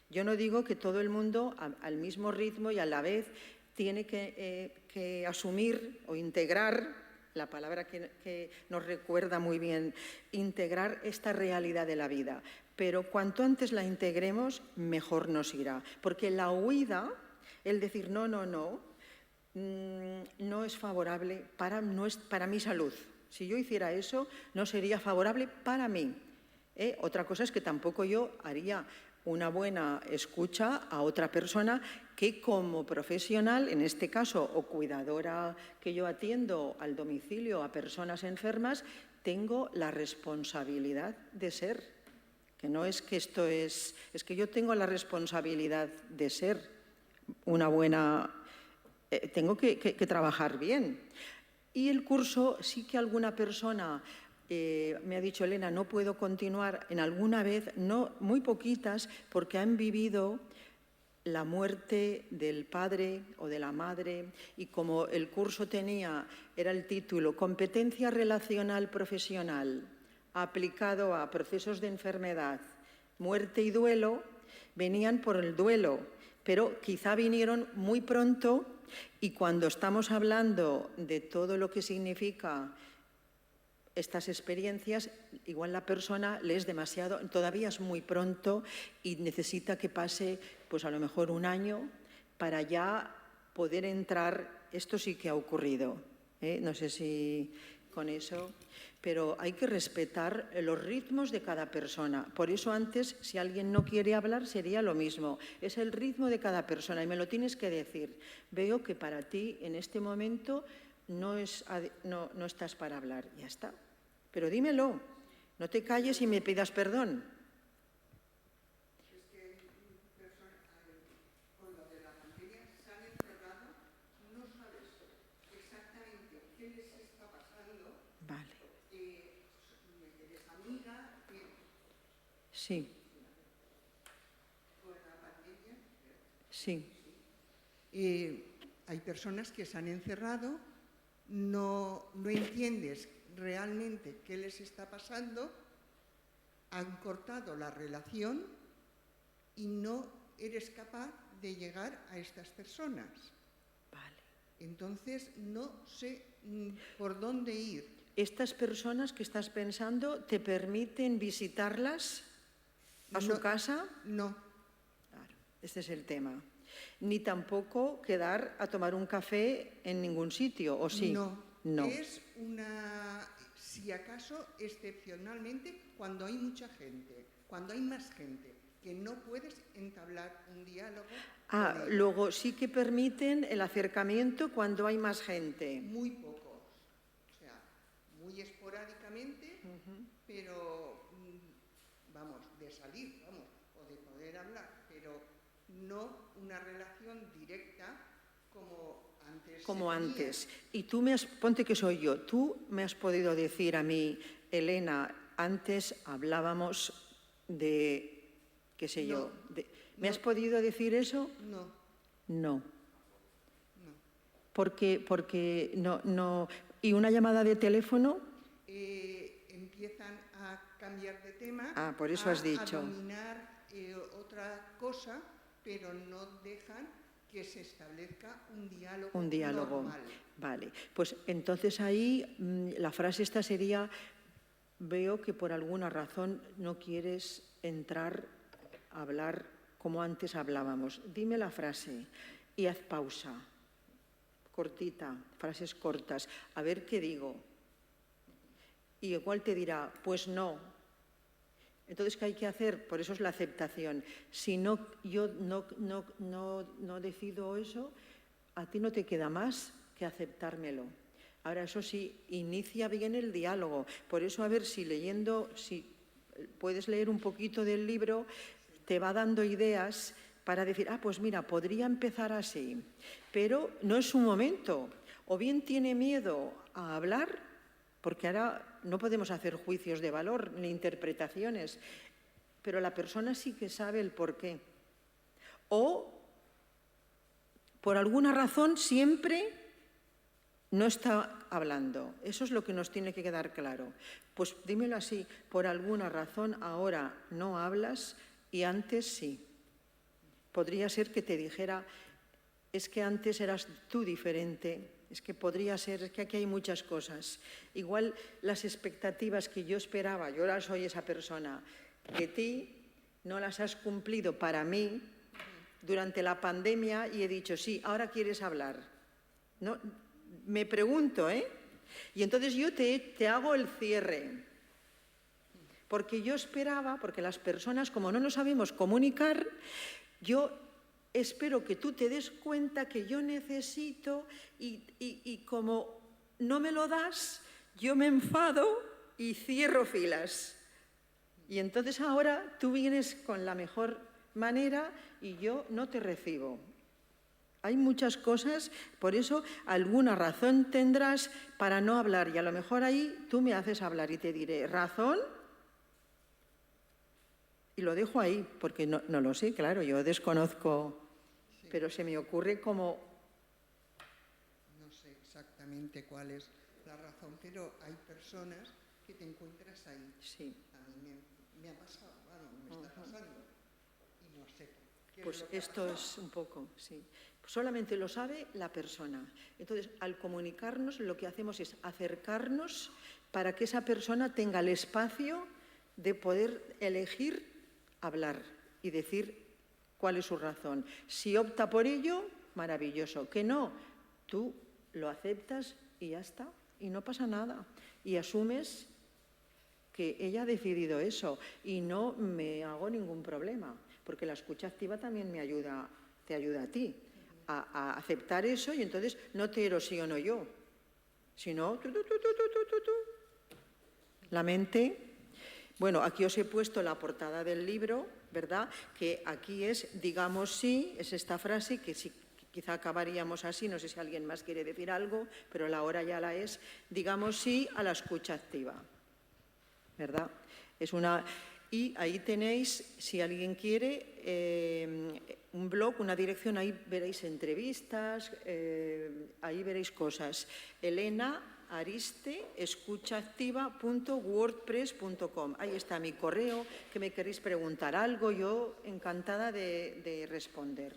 Yo no digo que todo el mundo al mismo ritmo y a la vez tiene que asumir o integrar, la palabra que nos recuerda muy bien, integrar esta realidad de la vida. Pero cuanto antes la integremos, mejor nos irá. Porque la huida, el decir no es favorable no es para mi salud. Si yo hiciera eso, no sería favorable para mí. Otra cosa es que tampoco yo haría una buena escucha a otra persona que como profesional, en este caso, o cuidadora que yo atiendo al domicilio a personas enfermas, tengo la responsabilidad de ser. Que no es que esto es que yo tengo la responsabilidad de ser una buena... tengo que trabajar bien. Y el curso, sí que alguna persona me ha dicho, Elena, no puedo continuar en alguna vez, no, muy poquitas, porque han vivido la muerte del padre o de la madre, y como el curso era el título, Competencia Relacional Profesional, aplicado a procesos de enfermedad, muerte y duelo, venían por el duelo, pero quizá vinieron muy pronto y cuando estamos hablando de todo lo que significa estas experiencias, igual la persona le es demasiado, todavía es muy pronto y necesita que pase pues a lo mejor un año para ya poder entrar. Esto sí que ha ocurrido, no sé si con eso, pero hay que respetar los ritmos de cada persona. Por eso antes, si alguien no quiere hablar, sería lo mismo. Es el ritmo de cada persona y me lo tienes que decir. Veo que para ti en este momento no estás para hablar, ya está. Pero dímelo, no te calles y me pidas perdón. Es que con lo de la pandemia se han encerrado, no sabes exactamente qué les está pasando. Vale. Eres amiga, Sí. con la pandemia. Sí. Hay personas que se han encerrado, no entiendes realmente qué les está pasando, han cortado la relación y no eres capaz de llegar a estas personas. Vale. Entonces no sé por dónde ir. ¿Estas personas que estás pensando te permiten visitarlas a su No. casa? No, Claro, este es el tema. Ni tampoco quedar a tomar un café en ningún sitio, ¿o sí? no. No. Es si acaso, excepcionalmente, cuando hay mucha gente, cuando hay más gente, que no puedes entablar un diálogo. Ah, con ella. luego sí que permiten el acercamiento cuando hay más gente. Muy pocos, o sea, muy esporádicamente, pero, vamos, de salir, vamos, o de poder hablar, pero no una relación directa como antes. Como se tenía. antes. Y tú ponte que soy yo, tú me has podido decir a mí, Elena, antes hablábamos de, qué sé yo, ¿me has podido decir eso? No, No. no. Porque no. ¿Y una llamada de teléfono? Empiezan a cambiar de tema, Ah, por eso has dicho. a dominar otra cosa, pero no dejan que se establezca un diálogo. Un diálogo. Normal. Vale. Pues entonces ahí la frase esta sería, veo que por alguna razón no quieres entrar a hablar como antes hablábamos. Dime la frase y haz pausa. Cortita, frases cortas. A ver qué digo. Y igual te dirá, pues no. Entonces, ¿qué hay que hacer? Por eso es la aceptación. Si yo no decido eso, a ti no te queda más que aceptármelo. Ahora, eso sí, inicia bien el diálogo. Por eso, a ver si puedes leer un poquito del libro, te va dando ideas para decir, pues mira, podría empezar así. Pero no es un momento. O bien tiene miedo a hablar, porque ahora no podemos hacer juicios de valor ni interpretaciones, pero la persona sí que sabe el porqué. O, por alguna razón, siempre no está hablando. Eso es lo que nos tiene que quedar claro. Pues dímelo así, por alguna razón ahora no hablas y antes sí. Podría ser que te dijera, es que antes eras tú diferente. Es que podría ser, es que aquí hay muchas cosas. Igual las expectativas que yo esperaba, yo ahora soy esa persona, que ti no las has cumplido para mí durante la pandemia y he dicho, sí, ahora quieres hablar. No, me pregunto, Y entonces yo te hago el cierre. Porque yo esperaba, porque las personas, como no nos sabemos comunicar, yo espero que tú te des cuenta que yo necesito y como no me lo das, yo me enfado y cierro filas. Y entonces ahora tú vienes con la mejor manera y yo no te recibo. Hay muchas cosas, por eso alguna razón tendrás para no hablar y a lo mejor ahí tú me haces hablar y te diré, ¿razón? Y lo dejo ahí, porque no lo sé, claro, yo desconozco, pero se me ocurre como... No sé exactamente cuál es la razón, pero hay personas que te encuentras ahí. Sí. A mí me ha pasado, me está pasando, y no sé. Pues esto es un poco, sí. Solamente lo sabe la persona. Entonces, al comunicarnos, lo que hacemos es acercarnos para que esa persona tenga el espacio de poder elegir hablar y decir cuál es su razón. Si opta por ello, maravilloso. Que no, tú lo aceptas y ya está. Y no pasa nada. Y asumes que ella ha decidido eso y no me hago ningún problema. Porque la escucha activa también te ayuda a ti a aceptar eso y entonces no te erosiono yo, sino la mente. Bueno, aquí os he puesto la portada del libro, ¿verdad? Que aquí es, digamos sí, es esta frase que si quizá acabaríamos así, no sé si alguien más quiere decir algo, pero la hora ya la es, digamos sí a la escucha activa, ¿verdad? Es una... Y ahí tenéis, si alguien quiere, un blog, una dirección, ahí veréis entrevistas, ahí veréis cosas. Elena Ariste, escuchaactiva.wordpress.com. Ahí está mi correo, que me queréis preguntar algo, yo encantada de responder.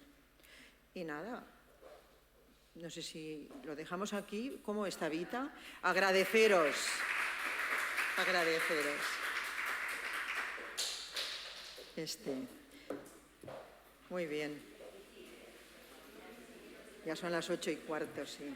Y nada, no sé si lo dejamos aquí. ¿Cómo está, Vita? Agradeceros. Muy bien. Ya son las 8:15, sí.